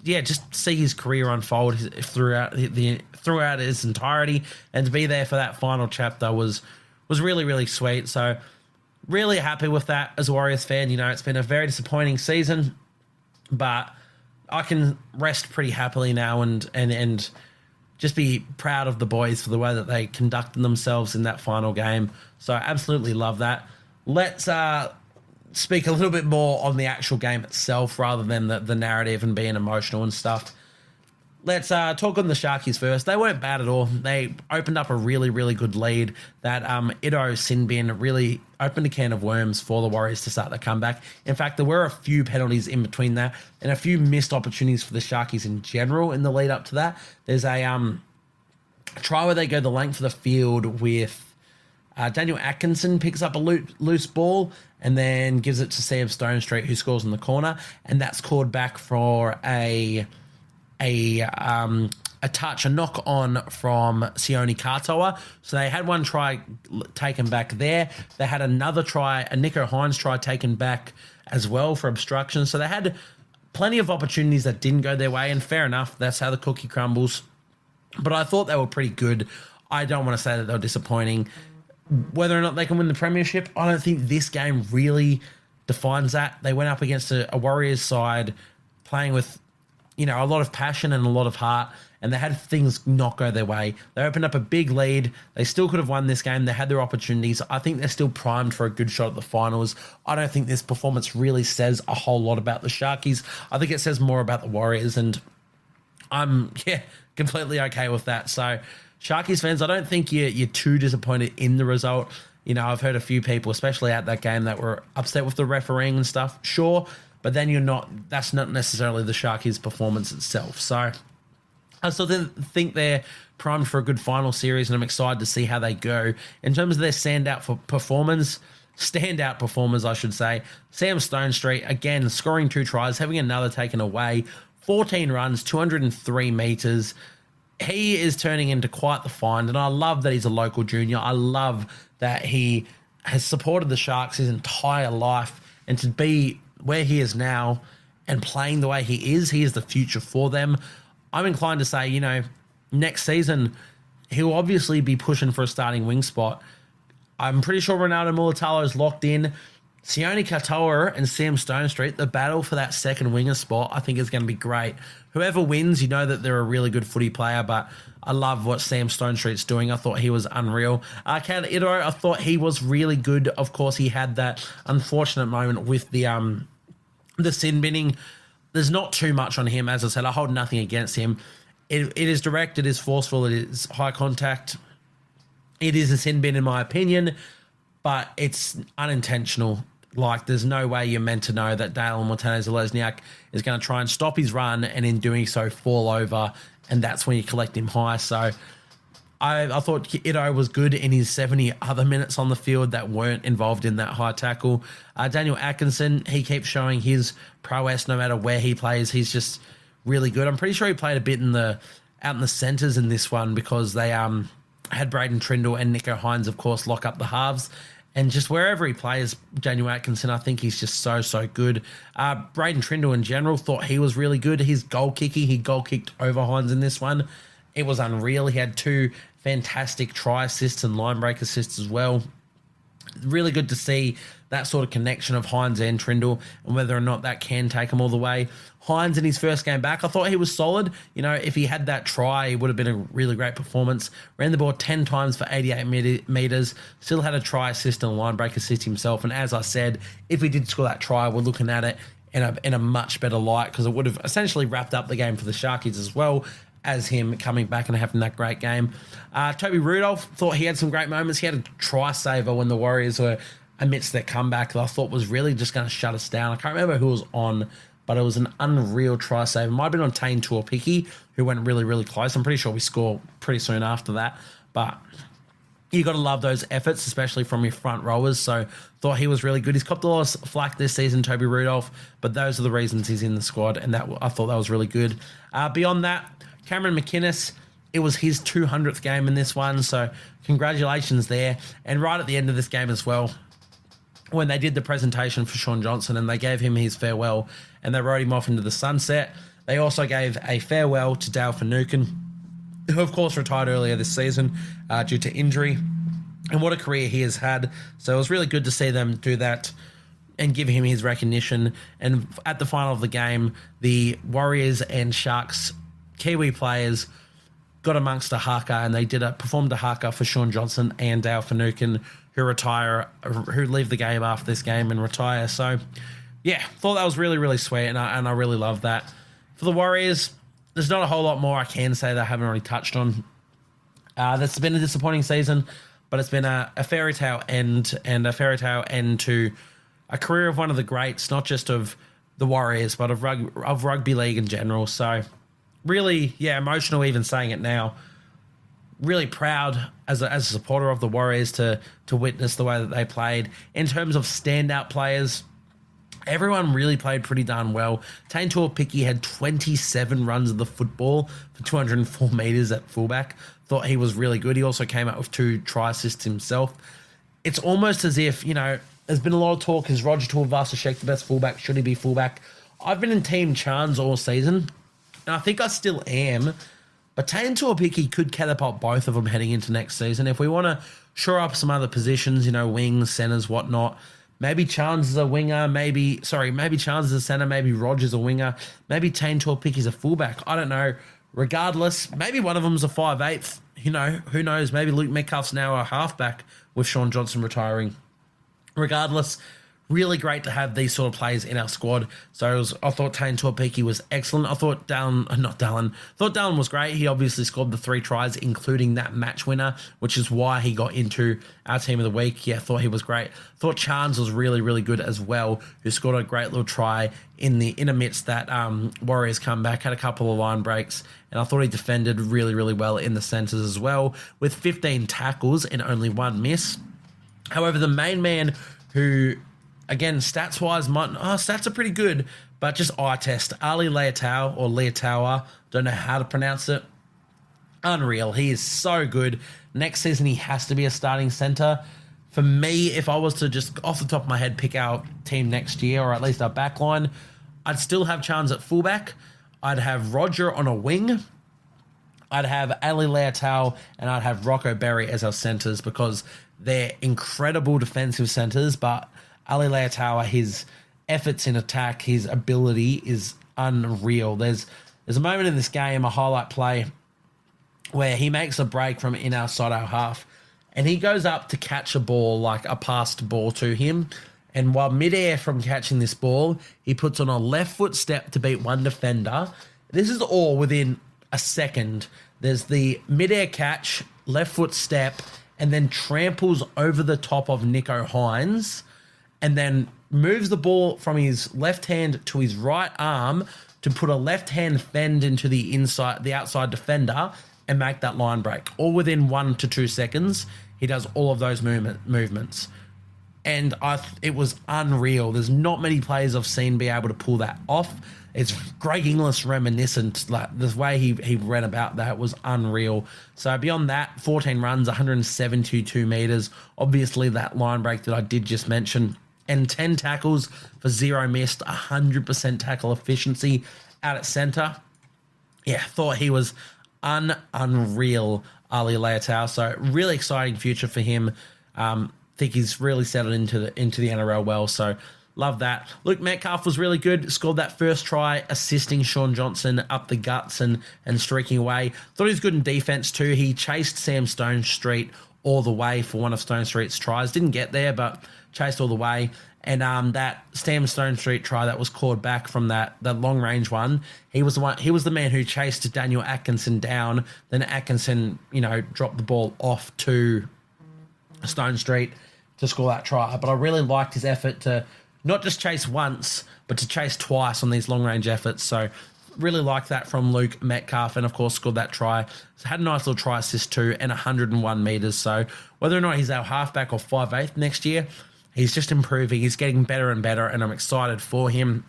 B: just see his career unfold throughout its entirety, and to be there for that final chapter was really, really sweet. So really happy with that as a Warriors fan. It's been a very disappointing season, but I can rest pretty happily now and just be proud of the boys for the way that they conducted themselves in that final game. So I absolutely love that. Let's speak a little bit more on the actual game itself rather than the narrative and being emotional and stuff. Let's talk on the Sharkies first. They weren't bad at all. They opened up a really, really good lead. That Ido sin bin really opened a can of worms for the Warriors to start the comeback. In fact, there were a few penalties in between that and a few missed opportunities for the Sharkies in general in the lead up to that. There's a try where they go the length of the field with Daniel Atkinson picks up a loose ball and then gives it to Sam Stonestreet, who scores in the corner, and that's called back for a touch, a knock on from Sione Katoa. So they had one try taken back there. They had another try, a Nico Hines try taken back as well for obstruction. So they had plenty of opportunities that didn't go their way, and fair enough, that's how the cookie crumbles. But I thought they were pretty good. I don't want to say that they were disappointing. Whether or not they can win the premiership, I don't think this game really defines that. They went up against a Warriors side playing with, a lot of passion and a lot of heart, and they had things not go their way. They opened up a big lead. They still could have won this game. They had their opportunities. I think they're still primed for a good shot at the finals. I don't think this performance really says a whole lot about the Sharkies. I think it says more about the Warriors, and I'm, completely okay with that. So, Sharkies fans, I don't think you're too disappointed in the result. I've heard a few people, especially at that game, that were upset with the refereeing and stuff. Sure, but then that's not necessarily the Sharkies' performance itself. So I still think they're primed for a good final series, and I'm excited to see how they go. In terms of their standout performers, I should say, Sam Stonestreet, again, scoring 2 tries, having another taken away, 14 runs, 203 metres. He is turning into quite the find, and I love that he's a local junior. I love that he has supported the Sharks his entire life, and to be where he is now and playing the way he is the future for them. I'm inclined to say, next season, he'll obviously be pushing for a starting wing spot. I'm pretty sure Ronaldo Mulatalo is locked in. Sione Katoa and Sam Stonestreet, the battle for that second winger spot, I think is going to be great. Whoever wins, you know that they're a really good footy player, but I love what Sam Stonestreet's doing. I thought he was unreal. Kale Ito, I thought he was really good. Of course, he had that unfortunate moment with the sin binning. There's not too much on him. As I said, I hold nothing against him. It is direct, it is forceful, it is high contact. It is a sin bin in my opinion, but it's unintentional. Like, there's no way you're meant to know that Dale Martinez-Zelezniak is going to try and stop his run and in doing so fall over, and that's when you collect him high. So I thought Ito was good in his 70 other minutes on the field that weren't involved in that high tackle. Daniel Atkinson, he keeps showing his prowess no matter where he plays. He's just really good. I'm pretty sure he played a bit out in the centres in this one because they had Braden Trindle and Nico Hines, of course, lock up the halves. And just wherever he plays, Daniel Atkinson, I think he's just so good. Braden Trindle in general, thought he was really good. His goal kicking, he goal kicked over Hines in this one. It was unreal. He had 2 fantastic try assists and line break assists as well. Really good to see that sort of connection of Hines and Trindle and whether or not that can take him all the way. Hines in his first game back, I thought he was solid. If he had that try, it would have been a really great performance. Ran the ball 10 times for 88 metres, still had a try assist and a line break assist himself. And as I said, if he did score that try, we're looking at it in a much better light because it would have essentially wrapped up the game for the Sharkies as well as him coming back and having that great game. Toby Rudolph, thought he had some great moments. He had a try saver when the Warriors were amidst their comeback that I thought was really just going to shut us down. I can't remember who was on, but it was an unreal try save. It might have been on Tane Tuapiki, who went really, really close. I'm pretty sure we scored pretty soon after that. But you got to love those efforts, especially from your front rowers. So thought he was really good. He's copped a lot of flack this season, Toby Rudolph, but those are the reasons he's in the squad, and that I thought that was really good. Beyond that, Cameron McInnes, it was his 200th game in this one, so congratulations there. And right at the end of this game as well, when they did the presentation for Sean Johnson and they gave him his farewell and they rode him off into the sunset, they also gave a farewell to Dale Finucane, who of course retired earlier this season due to injury. And what a career he has had. So it was really good to see them do that and give him his recognition. And at the final of the game, the Warriors and Sharks Kiwi players got amongst a haka and they performed a haka for Sean Johnson and Dale Finucane, who leave the game after this game and retire. So, yeah, thought that was really, really sweet, and I really love that. For the Warriors, there's not a whole lot more I can say that I haven't already touched on. That's been a disappointing season, but it's been a fairy tale end and a fairy tale end to a career of one of the greats, not just of the Warriors, but of rugby league in general. So, really, yeah, emotional even saying it now. really proud as a supporter of the Warriors to witness the way that they played. In terms of standout players, everyone really played pretty darn well. Tane Tuapiki had 27 runs of the football for 204 metres at fullback. Thought he was really good. He also came out with 2 try assists himself. It's almost as if, there's been a lot of talk, is Roger Tuivasa-Sheck the best fullback? Should he be fullback? I've been in Team Chans all season, and I think I still am. But Tane Tuapiki could catapult both of them heading into next season. If we want to shore up some other positions, wings, centres, whatnot, maybe Chans is a winger, maybe Chans is a centre, maybe Roger's a winger, maybe Tane Tuapiki's a fullback. I don't know. Regardless, maybe one of them's a 5'8". Who knows? Maybe Luke Metcalf's now a halfback with Sean Johnson retiring. Regardless, really great to have these sort of players in our squad. So I thought Tane Tuapiki was excellent. I thought Dallin was great. He obviously scored the 3 tries, including that match winner, which is why he got into our team of the week. Yeah, I thought he was great. Thought Chans was really, really good as well, who scored a great little try in amidst that Warriors comeback, had a couple of line breaks, and I thought he defended really, really well in the centres as well, with 15 tackles and only 1 miss. However, the main man who, again, stats-wise, stats are pretty good, but just eye test. Ali Leotawa, don't know how to pronounce it. Unreal. He is so good. Next season, he has to be a starting centre. For me, if I was to just, off the top of my head, pick our team next year, or at least our back line, I'd still have Chans at fullback. I'd have Roger on a wing. I'd have Ali Leotawa, and I'd have Rocco Berry as our centres, because they're incredible defensive centres, but Ali Leotawa, his efforts in attack, his ability is unreal. There's a moment in this game, a highlight play, where he makes a break from in outside our half, and he goes up to catch a ball, like a passed ball to him, and while midair from catching this ball, he puts on a left foot step to beat one defender. This is all within a second. There's the midair catch, left foot step, and then tramples over the top of Nico Hines, and then moves the ball from his left hand to his right arm to put a left hand fend into the outside defender and make that line break. All within 1 to 2 seconds, he does all of those movements. And it was unreal. There's not many players I've seen be able to pull that off. It's Greg Inglis reminiscent. Like the way he ran about that was unreal. So beyond that, 14 runs, 172 metres. Obviously that line break that I did just mention. And 10 tackles for 0 missed, 100% tackle efficiency out at centre. Yeah, thought he was unreal, Ali Leotawa. So really exciting future for him. Think he's really settled into the NRL well. So love that. Luke Metcalf was really good. Scored that first try, assisting Sean Johnson up the guts and streaking away. Thought he was good in defense too. He chased Sam Stonestreet all the way for one of Stonestreet's tries. Didn't get there, but chased all the way. And that Sam Stonestreet try that was called back from that long range one, he was the man who chased Daniel Atkinson down. Then Atkinson, dropped the ball off to Stonestreet to score that try. But I really liked his effort to not just chase once, but to chase twice on these long-range efforts. So really liked that from Luke Metcalf, and of course scored that try. So had a nice little try assist too, and 101 metres. So whether or not he's our halfback or 5'8" next year, he's just improving. He's getting better and better, and I'm excited for him.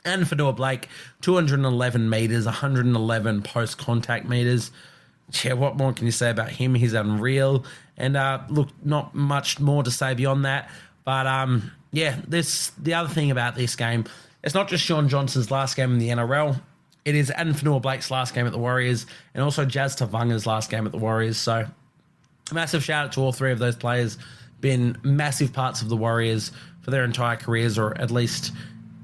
B: And for Noah Blake, 211 metres, 111 post-contact metres. Yeah, what more can you say about him? He's unreal. And look, not much more to say beyond that. But the other thing about this game, it's not just Sean Johnson's last game in the NRL. It is Adam Fanua Blake's last game at the Warriors, and also Jazz Tavanga's last game at the Warriors. So massive shout out to all 3 of those players. Been massive parts of the Warriors for their entire careers, or at least,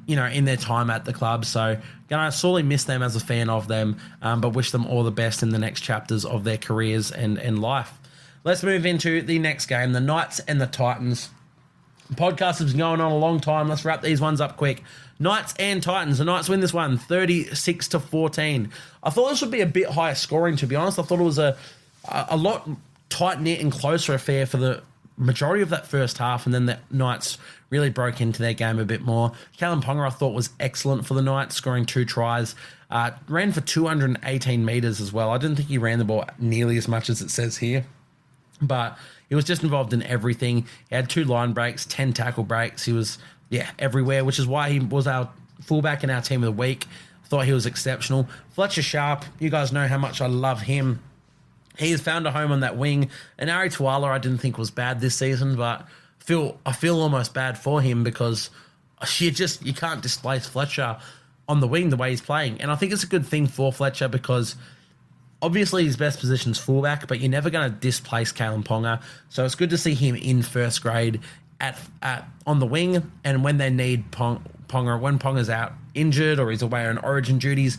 B: in their time at the club. So gonna sorely miss them as a fan of them, but wish them all the best in the next chapters of their careers and life. Let's move into the next game, the Knights and the Titans. The podcast has been going on a long time. Let's wrap these ones up quick. Knights and Titans. The Knights win this one, 36-14. I thought this would be a bit higher scoring, to be honest. I thought it was a lot tight-knit and closer affair for the majority of that first half, and then the Knights really broke into their game a bit more. Callum Ponga, I thought, was excellent for the Knights, scoring 2 tries. Ran for 218 metres as well. I didn't think he ran the ball nearly as much as it says here, but he was just involved in everything. He had 2 line breaks, 10 tackle breaks. He was, everywhere, which is why he was our fullback in our team of the week. I thought he was exceptional. Fletcher Sharp, you guys know how much I love him. He has found a home on that wing. And Ari Tuala I didn't think was bad this season, but I feel almost bad for him because you can't displace Fletcher on the wing the way he's playing. And I think it's a good thing for Fletcher because obviously his best position's fullback, but you're never going to displace Callum Ponga. So it's good to see him in first grade at on the wing. And when they need Ponga, when Ponga's out injured or he's away on origin duties,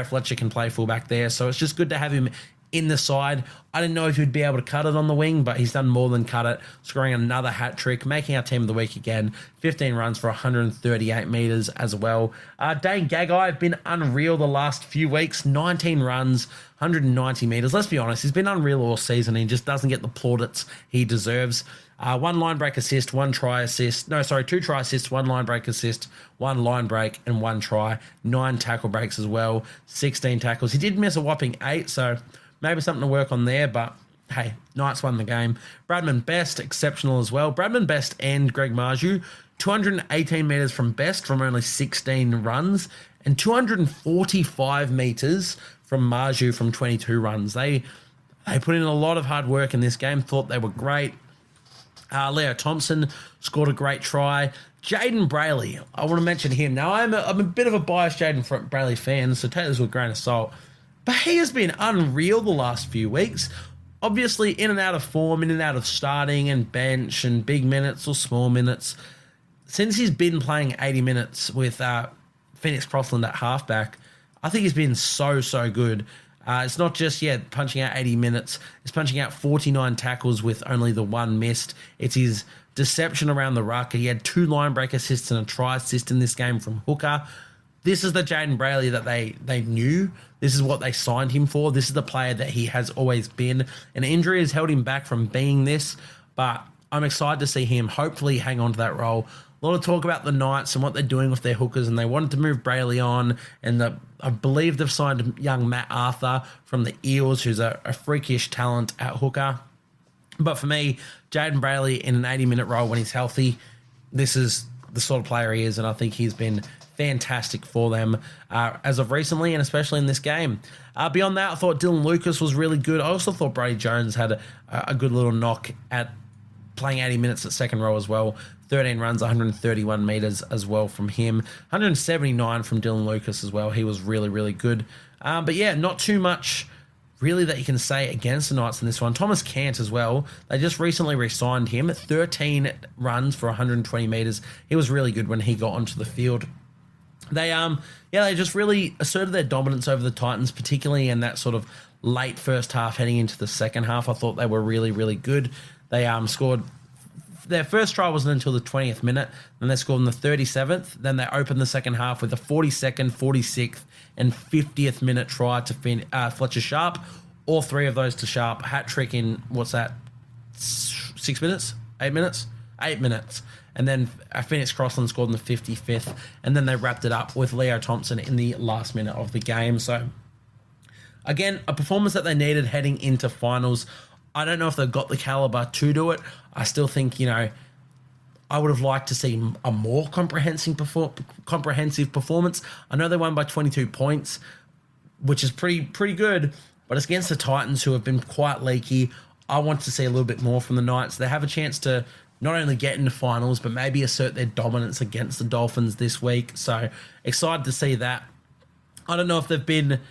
B: Fletcher can play fullback there. So it's just good to have him in the side. I didn't know if he'd be able to cut it on the wing, but he's done more than cut it, scoring another hat trick, making our team of the week again. 15 runs for 138 metres as well. Dane Gagai have been unreal the last few weeks. 19 runs, 190 metres. Let's be honest, he's been unreal all season. He just doesn't get the plaudits he deserves. 1 line break assist, 1 try assist. 2 try assists, 1 line break assist, 1 line break, and 1 try. 9 tackle breaks as well, 16 tackles. He did miss a whopping 8, so maybe something to work on there, but hey, Knights won the game. Bradman Best, exceptional as well. Bradman Best and Greg Marju, 218 metres from Best from only 16 runs, and 245 metres from Marju from 22 runs. They put in a lot of hard work in this game, thought they were great. Leo Thompson scored a great try. Jaden Brayley, I want to mention him. Now, I'm a bit of a biased Jaden Brayley fan, so take this with a grain of salt. But he has been unreal the last few weeks. Obviously, in and out of form, in and out of starting and bench and big minutes or small minutes. Since he's been playing 80 minutes with Phoenix Crossland at halfback, I think he's been so good. It's not just, punching out 80 minutes. It's punching out 49 tackles with only the 1 missed. It's his deception around the ruck. He had 2 line break assists and a try assist in this game from hooker. This is the Jaden Brayley that they knew. This is what they signed him for. This is the player that he has always been. An injury has held him back from being this, but I'm excited to see him hopefully hang on to that role. A lot of talk about the Knights and what they're doing with their hookers, and they wanted to move Brayley on, and I believe they've signed young Matt Arthur from the Eels, who's a freakish talent at hooker. But for me, Jaden Brayley in an 80-minute role when he's healthy, this is the sort of player he is, and I think he's been fantastic for them as of recently, and especially in this game. Beyond that, I thought Dylan Lucas was really good. I also thought Brady Jones had a good little knock at playing 80 minutes at second row as well. 13 runs, 131 metres as well from him. 179 from Dylan Lucas as well. He was really good. But not too much really that you can say against the Knights in this one. Thomas Cant as well. They just recently re-signed him. 13 runs for 120 metres. He was really good when he got onto the field. They just really asserted their dominance over the Titans, particularly in that sort of late first half heading into the second half. I thought they were really good. They scored. Their first try wasn't until the 20th minute. Then they scored in the 37th. Then they opened the second half with a 42nd, 46th, and 50th minute try to Fletcher Sharp. All 3 of those to Sharp. Hat trick in, 6 minutes? 8 minutes? 8 minutes. And then Phoenix Crossland scored in the 55th. And then they wrapped it up with Leo Thompson in the last minute of the game. So, again, a performance that they needed heading into finals. I don't know if they've got the caliber to do it. I still think, I would have liked to see a more comprehensive performance. I know they won by 22 points, which is pretty good, but it's against the Titans, who have been quite leaky. I want to see a little bit more from the Knights. They have a chance to not only get into finals, but maybe assert their dominance against the Dolphins this week. So excited to see that. I don't know if they've been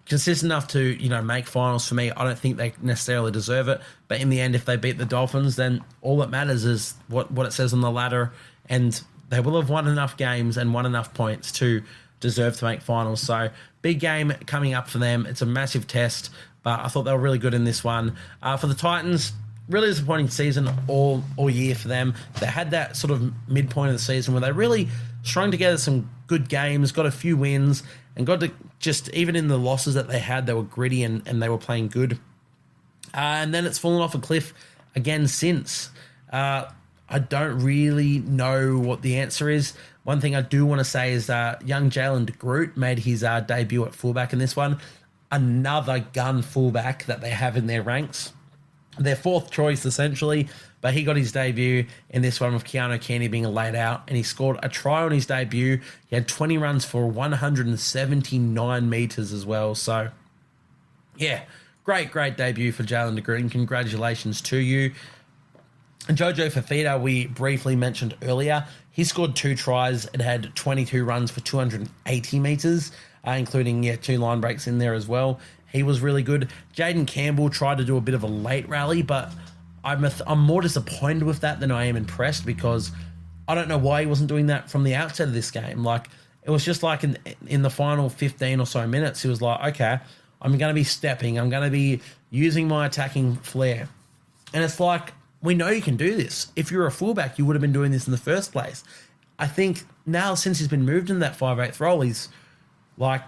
B: consistent enough to, make finals for me. I don't think they necessarily deserve it. But in the end, if they beat the Dolphins, then all that matters is what it says on the ladder. And they will have won enough games and won enough points to deserve to make finals. So big game coming up for them. It's a massive test, but I thought they were really good in this one. For the Titans, really disappointing season all year for them. They had that sort of midpoint of the season where they really strung together some good games, got a few wins, and got to just, even in the losses that they had, they were gritty and they were playing good. And then it's fallen off a cliff again since. I don't really know what the answer is. One thing I do want to say is that young Jalen de Groot made his debut at fullback in this one. Another gun fullback that they have in their ranks. Their fourth choice, essentially, but he got his debut in this one with Keanu Keeney being laid out, and he scored a try on his debut. He had 20 runs for 179 metres as well. So, yeah, great debut for Jalen de Groot, and congratulations to you. And Jojo Fafita, we briefly mentioned earlier, he scored 2 tries and had 22 runs for 280 metres, including 2 line breaks in there as well. He was really good. Jaden Campbell tried to do a bit of a late rally, but I'm more disappointed with that than I am impressed, because I don't know why he wasn't doing that from the outset of this game. Like, it was just like in the final 15 or so minutes, he was like, okay, I'm going to be stepping. I'm going to be using my attacking flair. And it's like, we know you can do this. If you're a fullback, you would have been doing this in the first place. I think now, since he's been moved into that 5/8 role, he's like,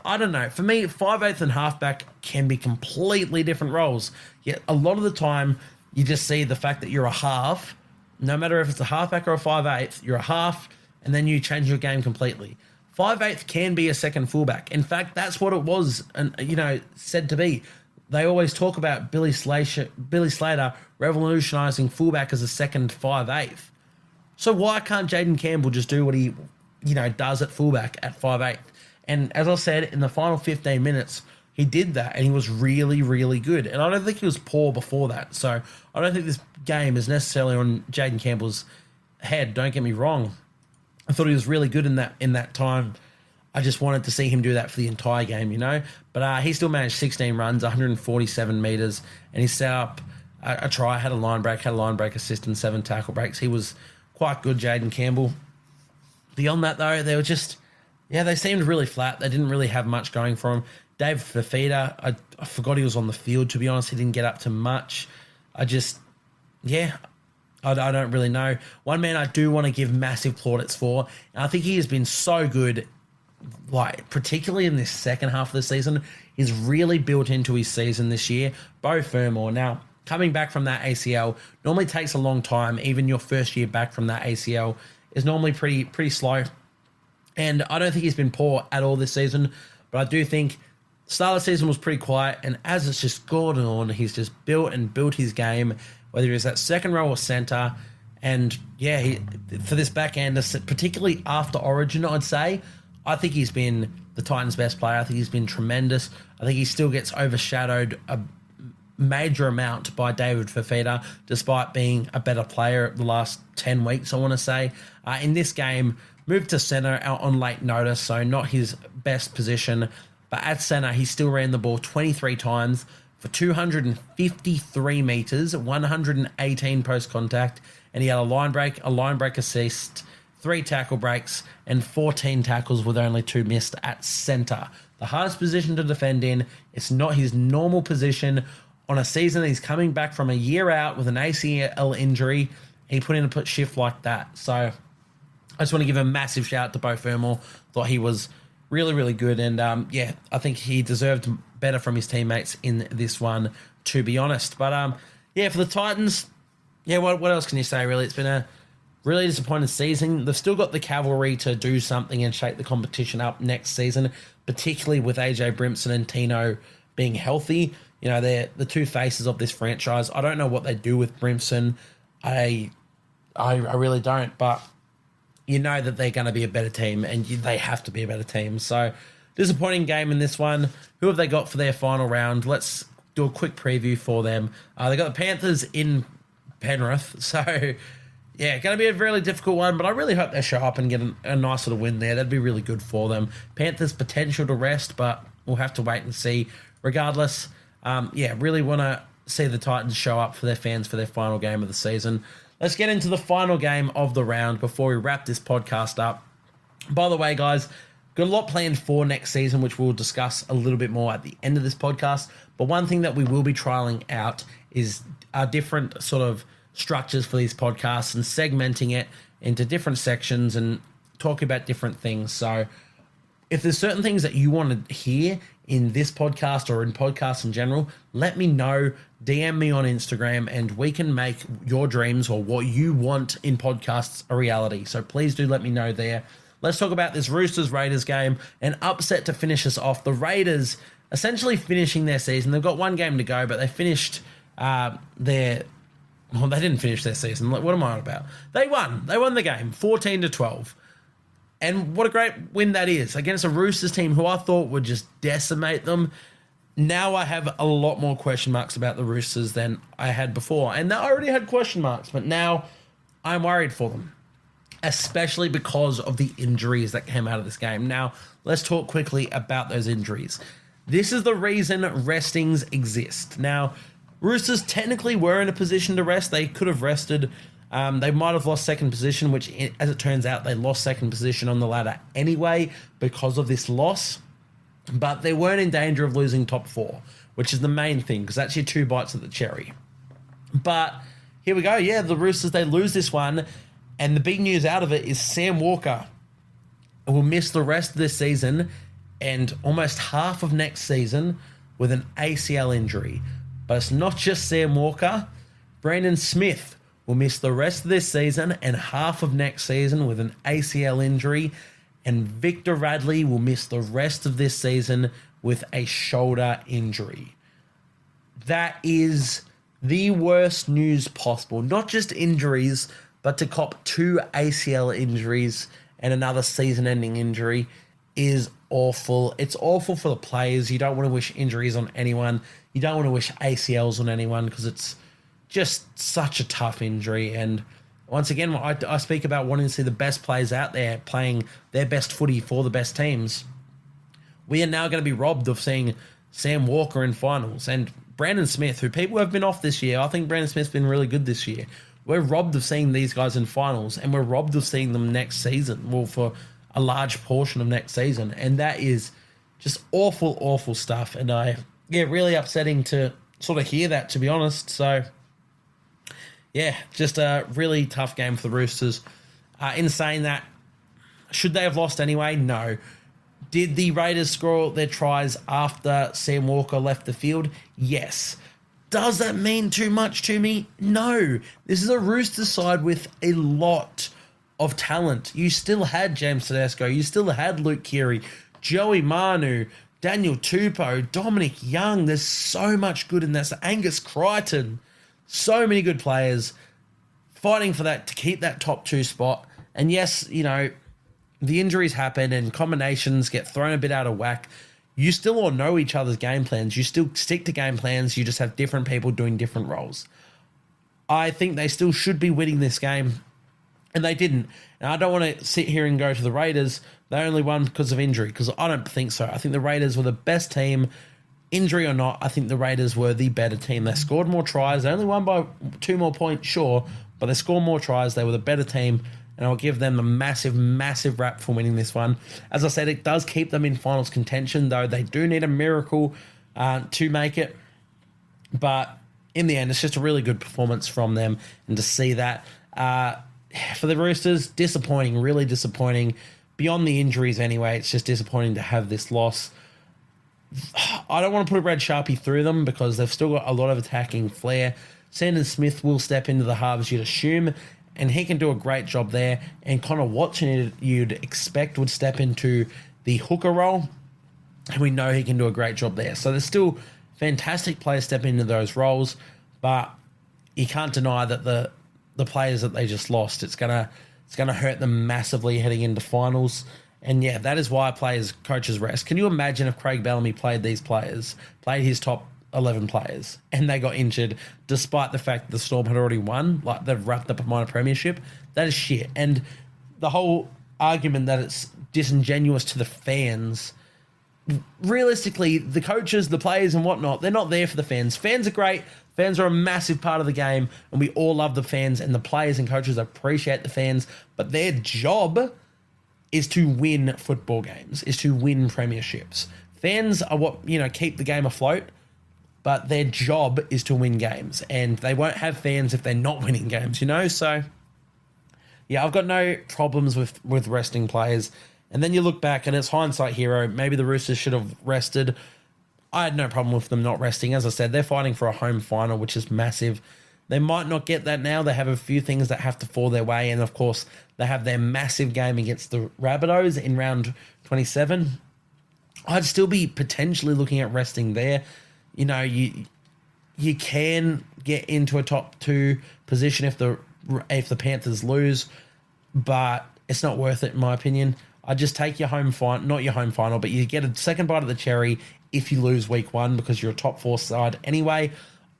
B: I don't know. For me, 5/8 and halfback can be completely different roles. Yet a lot of the time, you just see the fact that you're a half. No matter if it's a halfback or a 5/8, you're a half, and then you change your game completely. 5/8 can be a second fullback. In fact, that's what it was, and said to be. They always talk about Billy Slater revolutionising fullback as a second 5/8. So why can't Jaden Campbell just do what he, does at fullback at 5/8? And as I said, in the final 15 minutes, he did that, and he was really, really good. And I don't think he was poor before that. So I don't think this game is necessarily on Jaden Campbell's head. Don't get me wrong. I thought he was really good in that time. I just wanted to see him do that for the entire game, But he still managed 16 runs, 147 metres, and he set up a try, had a line break assist, and 7 tackle breaks. He was quite good, Jaden Campbell. Beyond that, though, they were just, they seemed really flat. They didn't really have much going for him. Dave Fafita, I forgot he was on the field, to be honest. He didn't get up to much. I don't really know. One man I do want to give massive plaudits for, and I think he has been so good, particularly in this second half of the season. He's really built into his season this year. Beau Fermor. Now, coming back from that ACL normally takes a long time. Even your first year back from that ACL is normally pretty slow. And I don't think he's been poor at all this season, but I do think the start of the season was pretty quiet, and as it's just gone on, he's just built his game, whether he's at second row or centre. And for this back end, particularly after Origin, I'd say, I think he's been the Titans' best player. I think he's been tremendous. I think he still gets overshadowed a major amount by David Fafita, despite being a better player the last 10 weeks, I want to say. In this game, moved to centre on late notice, so not his best position. But at centre, he still ran the ball 23 times for 253 metres, 118 post-contact, and he had a line break assist, 3 tackle breaks, and 14 tackles with only 2 missed at centre. The hardest position to defend in. It's not his normal position. On a season he's coming back from a year out with an ACL injury, he put in a shift like that. So I just want to give a massive shout out to Beau Fermor. Thought he was really, really good. And I think he deserved better from his teammates in this one, to be honest. But for the Titans, what else can you say, really? It's been a really disappointing season. They've still got the cavalry to do something and shake the competition up next season, particularly with AJ Brimson and Tino being healthy. They're the two faces of this franchise. I don't know what they do with Brimson. I really don't, but that they're going to be a better team, and they have to be a better team. So, disappointing game in this one. Who have they got for their final round? Let's do a quick preview for them. They got the Panthers in Penrith, so going to be a really difficult one, but I really hope they show up and get a nice little win there. That'd be really good for them. Panthers potential to rest, but we'll have to wait and see. Regardless, really want to see the Titans show up for their fans for their final game of the season. Let's get into the final game of the round before we wrap this podcast up. By the way, guys, got a lot planned for next season, which we'll discuss a little bit more at the end of this podcast. But one thing that we will be trialing out is different sort of structures for these podcasts and segmenting it into different sections and talking about different things. So if there's certain things that you want to hear in this podcast or in podcasts in general, let me know. DM me on Instagram and we can make your dreams or what you want in podcasts a reality. So please do let me know there. Let's talk about this Roosters-Raiders game. An upset to finish us off. The Raiders essentially finishing their season. They've got one game to go, but they finished they didn't finish their season. What am I on about? They won. They won the game, 14-12. And what a great win that is against a Roosters team who I thought would just decimate them. Now I have a lot more question marks about the Roosters than I had before. And I already had question marks, but now I'm worried for them, especially because of the injuries that came out of this game. Now, let's talk quickly about those injuries. This is the reason restings exist. Now, Roosters technically were in a position to rest. They could have rested. They might have lost second position, which, as it turns out, they lost second position on the ladder anyway because of this loss. But they weren't in danger of losing top four, which is the main thing, because that's your two bites at the cherry. But here we go. Yeah, the Roosters, they lose this one. And the big news out of it is Sam Walker will miss the rest of this season and almost half of next season with an ACL injury. But it's not just Sam Walker. Brandon Smith will miss the rest of this season and half of next season with an ACL injury. And Victor Radley will miss the rest of this season with a shoulder injury. That is the worst news possible. Not just injuries, but to cop 2 ACL injuries and another season-ending injury is awful. It's awful for the players. You don't want to wish injuries on anyone. You don't want to wish ACLs on anyone because it's just such a tough injury. And once again, I speak about wanting to see the best players out there playing their best footy for the best teams. We are now going to be robbed of seeing Sam Walker in finals and Brandon Smith, who people have been off this year. I think Brandon Smith's been really good this year. We're robbed of seeing these guys in finals, and we're robbed of seeing them next season. Well, for a large portion of next season. And that is just awful, awful stuff. And really upsetting to sort of hear that, to be honest. So, yeah, just a really tough game for the Roosters. In saying that, should they have lost anyway? No. Did the Raiders score their tries after Sam Walker left the field? Yes. Does that mean too much to me? No. This is a Roosters side with a lot of talent. You still had James Tedesco. You still had Luke Keary, Joey Manu, Daniel Tupou, Dominic Young. There's so much good in this. Angus Crichton. So many good players fighting for that to keep that top 2 spot. And yes, you know, the injuries happen and combinations get thrown a bit out of whack. You still all know each other's game plans. You still stick to game plans. You just have different people doing different roles. I think they still should be winning this game, and they didn't. And I don't want to sit here and go to the Raiders. They only won because of injury, because I don't think so. I think the Raiders were the best team. Injury or not, I think the Raiders were the better team. They scored more tries. They only won by 2 more points, sure, but they scored more tries. They were the better team, and I'll give them the massive, massive rap for winning this one. As I said, it does keep them in finals contention, though. They do need a miracle to make it, but in the end, it's just a really good performance from them, and to see that for the Roosters, disappointing, really disappointing. Beyond the injuries anyway, it's just disappointing to have this loss. I don't want to put a red Sharpie through them because they've still got a lot of attacking flair. Sandon Smith will step into the halves, you'd assume, and he can do a great job there. And Connor Watson, you'd expect, would step into the hooker role, and we know he can do a great job there. So there's still fantastic players stepping into those roles, but you can't deny that the players that they just lost, it's gonna hurt them massively heading into finals. And yeah, that is why coaches rest. Can you imagine if Craig Bellamy played his top 11 players, and they got injured despite the fact that the Storm had already won, like they've wrapped up a minor premiership? That is shit. And the whole argument that it's disingenuous to the fans, realistically, the coaches, the players and whatnot, they're not there for the fans. Fans are great. Fans are a massive part of the game, and we all love the fans, and the players and coaches appreciate the fans, but their job is to win football games, is to win premierships. Fans are what, keep the game afloat, but their job is to win games, and they won't have fans if they're not winning games, So, yeah, I've got no problems with resting players. And then you look back, and it's hindsight hero. Maybe the Roosters should have rested. I had no problem with them not resting. As I said, they're fighting for a home final, which is massive. They might not get that now. They have a few things that have to fall their way. And, of course, they have their massive game against the Rabbitohs in round 27. I'd still be potentially looking at resting there. You know, you can get into a top 2 position if the Panthers lose, but it's not worth it in my opinion. I'd just take your home final, not your home final, but you get a second bite of the cherry if you lose week 1 because you're a top 4 side anyway.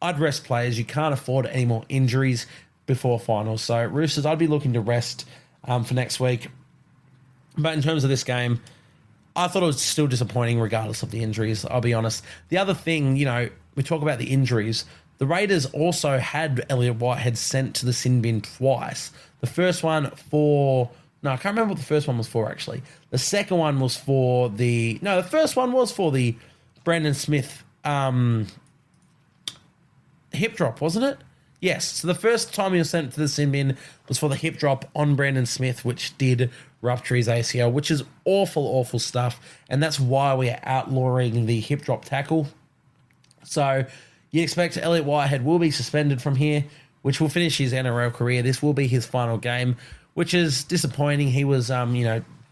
B: I'd rest players. You can't afford any more injuries before finals. So Roosters, I'd be looking to rest for next week. But in terms of this game, I thought it was still disappointing regardless of the injuries, I'll be honest. The other thing, you know, we talk about the injuries. The Raiders also had Elliott Whitehead sent to the sin bin twice. The first one for... No, I can't remember what the first one was for, actually. The second one was for the... No, the first one was for the Brandon Smith hip drop, wasn't it? Yes. So the first time he was sent to the sin bin was for the hip drop on Brandon Smith, which did rupture his ACL, which is awful, awful stuff. And that's why we are outlawing the hip drop tackle. So you expect Elliott Whitehead will be suspended from here, which will finish his NRL career. This will be his final game, which is disappointing. He was,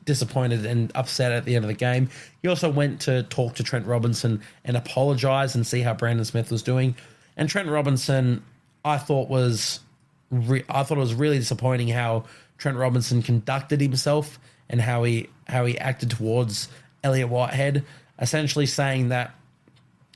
B: disappointed and upset at the end of the game. He also went to talk to Trent Robinson and apologise and see how Brandon Smith was doing. And Trent Robinson, I thought it was really disappointing how Trent Robinson conducted himself and how he acted towards Elliott Whitehead, essentially saying that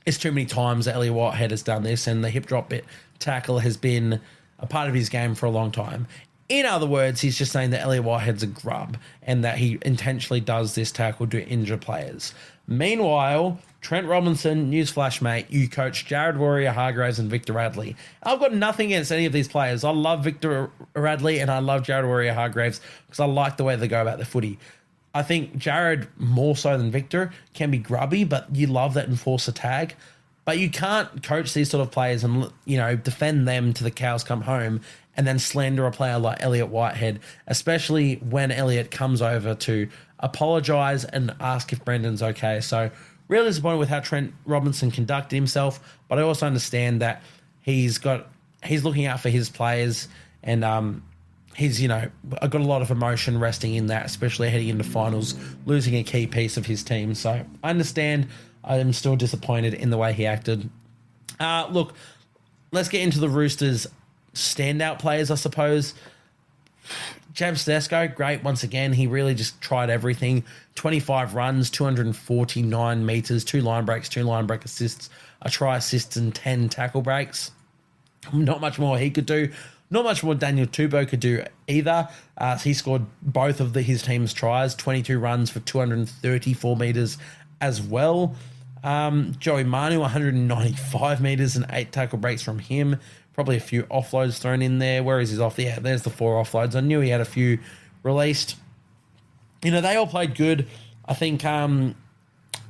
B: it's too many times that Elliott Whitehead has done this and the hip drop tackle has been a part of his game for a long time. In other words, he's just saying that Elliott Whitehead's a grub and that he intentionally does this tackle to injure players. Meanwhile, Trent Robinson, newsflash mate, you coach Jared Warrior-Hargreaves and Victor Radley. I've got nothing against any of these players. I love Victor Radley and I love Jared Warrior-Hargreaves because I like the way they go about their footy. I think Jared, more so than Victor, can be grubby, but you love that enforcer tag. But you can't coach these sort of players and, defend them to the cows come home and then slander a player like Elliott Whitehead, especially when Elliott comes over to apologise and ask if Brendan's okay. So really disappointed with how Trent Robinson conducted himself, but I also understand that he's looking out for his players and he's got a lot of emotion resting in that, especially heading into finals, losing a key piece of his team. So I understand. I am still disappointed in the way he acted. Look, let's get into the Roosters' standout players, I suppose. James Tedesco, great once again. He really just tried everything. 25 runs, 249 metres, 2 line breaks, 2 line break assists, a try assists and 10 tackle breaks. Not much more he could do. Not much more Daniel Tupou could do either. He scored both of his team's tries, 22 runs for 234 metres as well. Joey Manu, 195 metres and 8 tackle breaks from him. Probably a few offloads thrown in there. Where is his off? Yeah, there's the 4 offloads. I knew he had a few released. They all played good. I think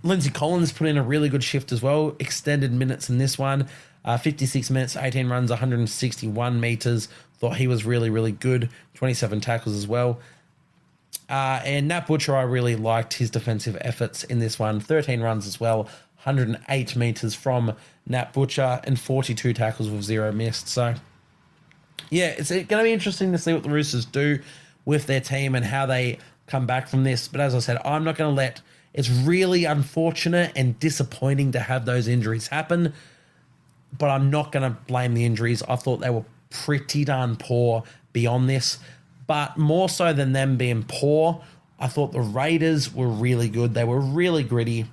B: Lindsay Collins put in a really good shift as well. Extended minutes in this one. 56 minutes, 18 runs, 161 metres. Thought he was really, really good. 27 tackles as well. And Nat Butcher, I really liked his defensive efforts in this one. 13 runs as well. 108 metres from Nat Butcher and 42 tackles with 0 missed. So, yeah, it's going to be interesting to see what the Roosters do with their team and how they come back from this. But as I said, I'm not going to let... It's really unfortunate and disappointing to have those injuries happen, but I'm not going to blame the injuries. I thought they were pretty darn poor beyond this. But more so than them being poor, I thought the Raiders were really good. They were really gritty.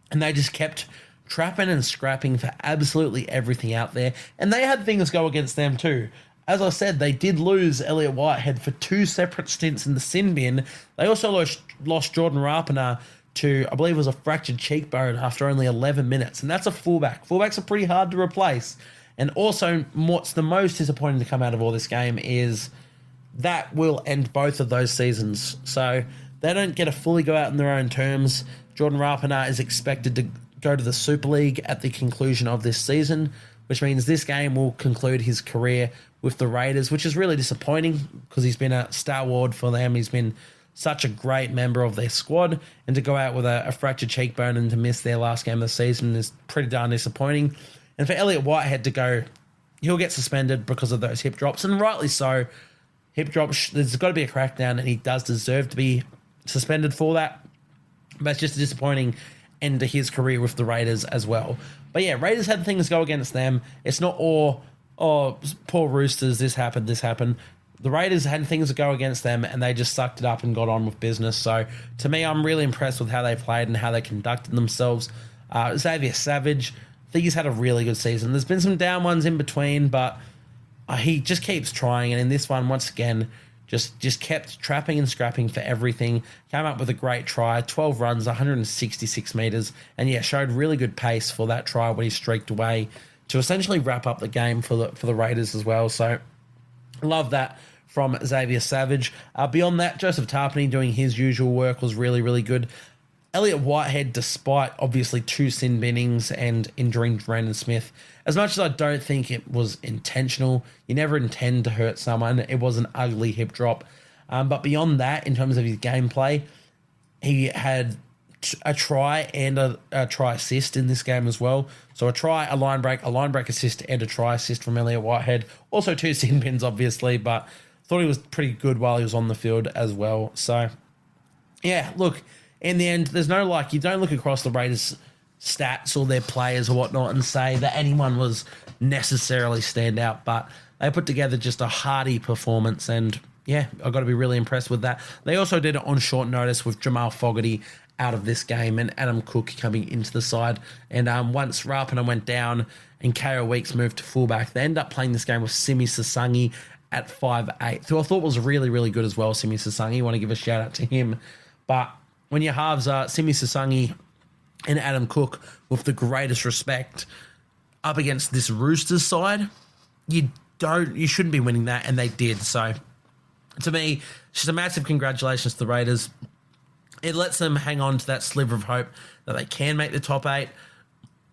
B: And they just kept trapping and scrapping for absolutely everything out there. And they had things go against them too. As I said, they did lose Elliott Whitehead for 2 separate stints in the sin bin. They also lost Jordan Rapana to, I believe it was a fractured cheekbone after only 11 minutes. And that's a fullback. Fullbacks are pretty hard to replace. And also, what's the most disappointing to come out of all this game is that will end both of those seasons. So they don't get to fully go out on their own terms. Jordan Rapana is expected to go to the Super League at the conclusion of this season, which means this game will conclude his career with the Raiders, which is really disappointing because he's been a stalwart for them. He's been such a great member of their squad, and to go out with a fractured cheekbone and to miss their last game of the season is pretty darn disappointing. And for Elliott Whitehead to go, he'll get suspended because of those hip drops, and rightly so. Hip drops, there's got to be a crackdown, and he does deserve to be suspended for that. But it's just a disappointing end to his career with the Raiders as well. But yeah, Raiders had things go against them. It's not all, oh, poor Roosters, this happened. The Raiders had things to go against them, and they just sucked it up and got on with business. So, to me, I'm really impressed with how they played and how they conducted themselves. Xavier Savage, I think he's had a really good season. There's been some down ones in between, but he just keeps trying. And in this one, once again, just kept trapping and scrapping for everything. Came up with a great try, 12 runs, 166 metres, and yeah, showed really good pace for that try when he streaked away to essentially wrap up the game for the Raiders as well. So, love that from Xavier Savage. Beyond that, Joseph Tarpany doing his usual work was really, really good. Elliott Whitehead, despite obviously 2 sin binnings and injuring Brandon Smith, as much as I don't think it was intentional, you never intend to hurt someone. It was an ugly hip drop. But beyond that, in terms of his gameplay, he had a try and a try assist in this game as well. So a try, a line break assist, and a try assist from Elliott Whitehead. Also 2 sin bins, obviously, but thought he was pretty good while he was on the field as well. So, yeah, look, in the end, there's no, you don't look across the Raiders' stats or their players or whatnot and say that anyone was necessarily stand out, but they put together just a hearty performance, and yeah, I've got to be really impressed with that. They also did it on short notice with Jamal Fogarty out of this game and Adam Cook coming into the side. And once Rapana went down and KO Weeks moved to fullback, they ended up playing this game with Simi Sasangi at 5'8", who I thought was really, really good as well, Simi Sasangi. I want to give a shout out to him. But when you halves Simi Sasangi and Adam Cook with the greatest respect up against this Roosters side, you shouldn't be winning that, and they did. So to me, just a massive congratulations to the Raiders. It lets them hang on to that sliver of hope that they can make the top 8.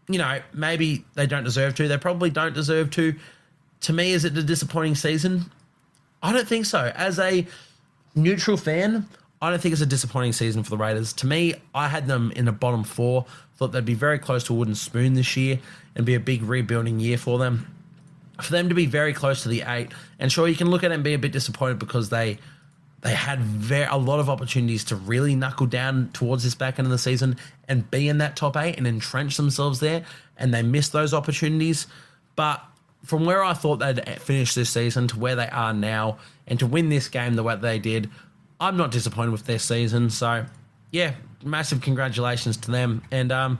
B: You know, maybe they don't deserve to. They probably don't deserve to. To me, is it a disappointing season? I don't think so. As a neutral fan, I don't think it's a disappointing season for the Raiders. To me, I had them in the bottom 4. Thought they'd be very close to a wooden spoon this year and be a big rebuilding year for them. For them to be very close to the 8, and sure, you can look at it and be a bit disappointed because they had a lot of opportunities to really knuckle down towards this back end of the season and be in that top 8 and entrench themselves there, and they missed those opportunities. But from where I thought they'd finish this season to where they are now, and to win this game the way they did, I'm not disappointed with their season. So, yeah, massive congratulations to them. And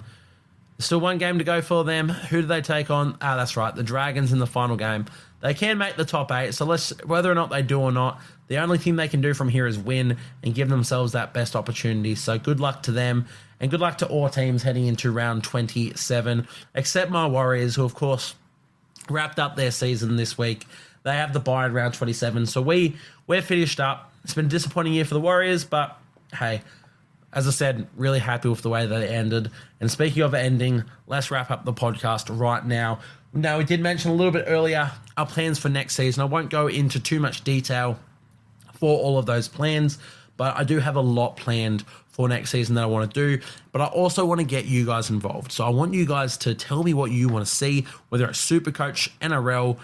B: still one game to go for them. Who do they take on? That's right, the Dragons in the final game. They can make the top 8, so whether or not they do or not, the only thing they can do from here is win and give themselves that best opportunity. So good luck to them, and good luck to all teams heading into round 27, except my Warriors, who, of course, wrapped up their season this week. They have the bye in round 27, so we're finished up. It's been a disappointing year for the Warriors, but hey, as I said, really happy with the way that it ended. And speaking of ending, let's wrap up the podcast right now. Now, we did mention a little bit earlier our plans for next season. I won't go into too much detail for all of those plans, but I do have a lot planned for next season that I want to do. But I also want to get you guys involved. So I want you guys to tell me what you want to see, whether it's Supercoach, NRL,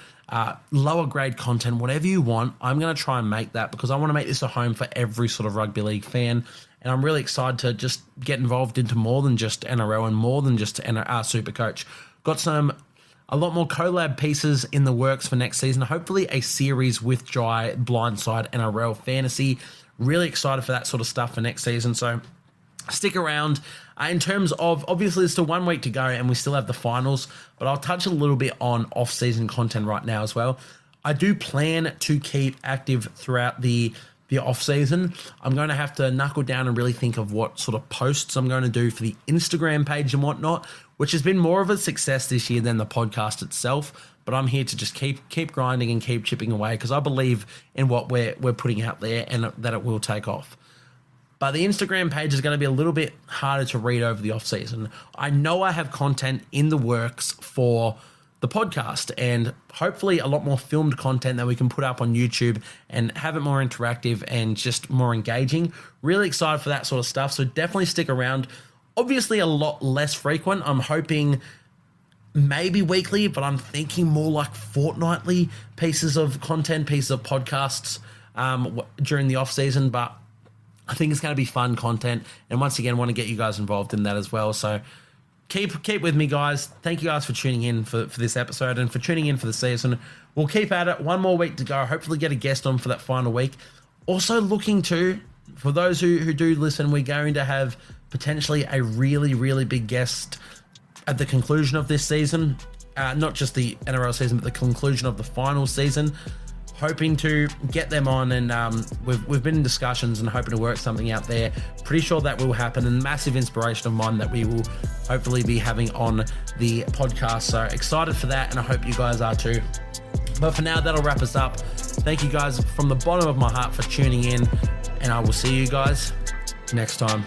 B: lower grade content, whatever you want. I'm going to try and make that because I want to make this a home for every sort of rugby league fan. And I'm really excited to just get involved into more than just NRL and more than just Supercoach. Got a lot more collab pieces in the works for next season. Hopefully a series with Jai, Blindside, NRL Fantasy. Really excited for that sort of stuff for next season. So stick around. In terms of, obviously there's still 1 week to go and we still have the finals, but I'll touch a little bit on off-season content right now as well. I do plan to keep active throughout the off-season. I'm going to have to knuckle down and really think of what sort of posts I'm going to do for the Instagram page and whatnot, which has been more of a success this year than the podcast itself. But I'm here to just keep grinding and keep chipping away because I believe in what we're putting out there and that it will take off. But the Instagram page is going to be a little bit harder to read over the off-season. I know I have content in the works for the podcast, and hopefully a lot more filmed content that we can put up on YouTube and have it more interactive and just more engaging. Really excited for that sort of stuff. So definitely stick around. Obviously a lot less frequent. I'm hoping maybe weekly, but I'm thinking more like fortnightly pieces of content, pieces of podcasts during the off season. But I think it's going to be fun content, and once again, want to get you guys involved in that as well. So keep with me, guys. Thank you guys for tuning in for this episode and for tuning in for the season. We'll keep at it. One more week to go. Hopefully get a guest on for that final week. Also looking to, for those who do listen, we're going to have potentially a really, really big guest at the conclusion of this season, not just the NRL season, but the conclusion of the final season. Hoping to get them on, and we've been in discussions and hoping to work something out there. Pretty sure that will happen, and massive inspiration of mine that we will hopefully be having on the podcast. So excited for that, and I hope you guys are too. But for now, that'll wrap us up. Thank you guys from the bottom of my heart for tuning in, and I will see you guys next time.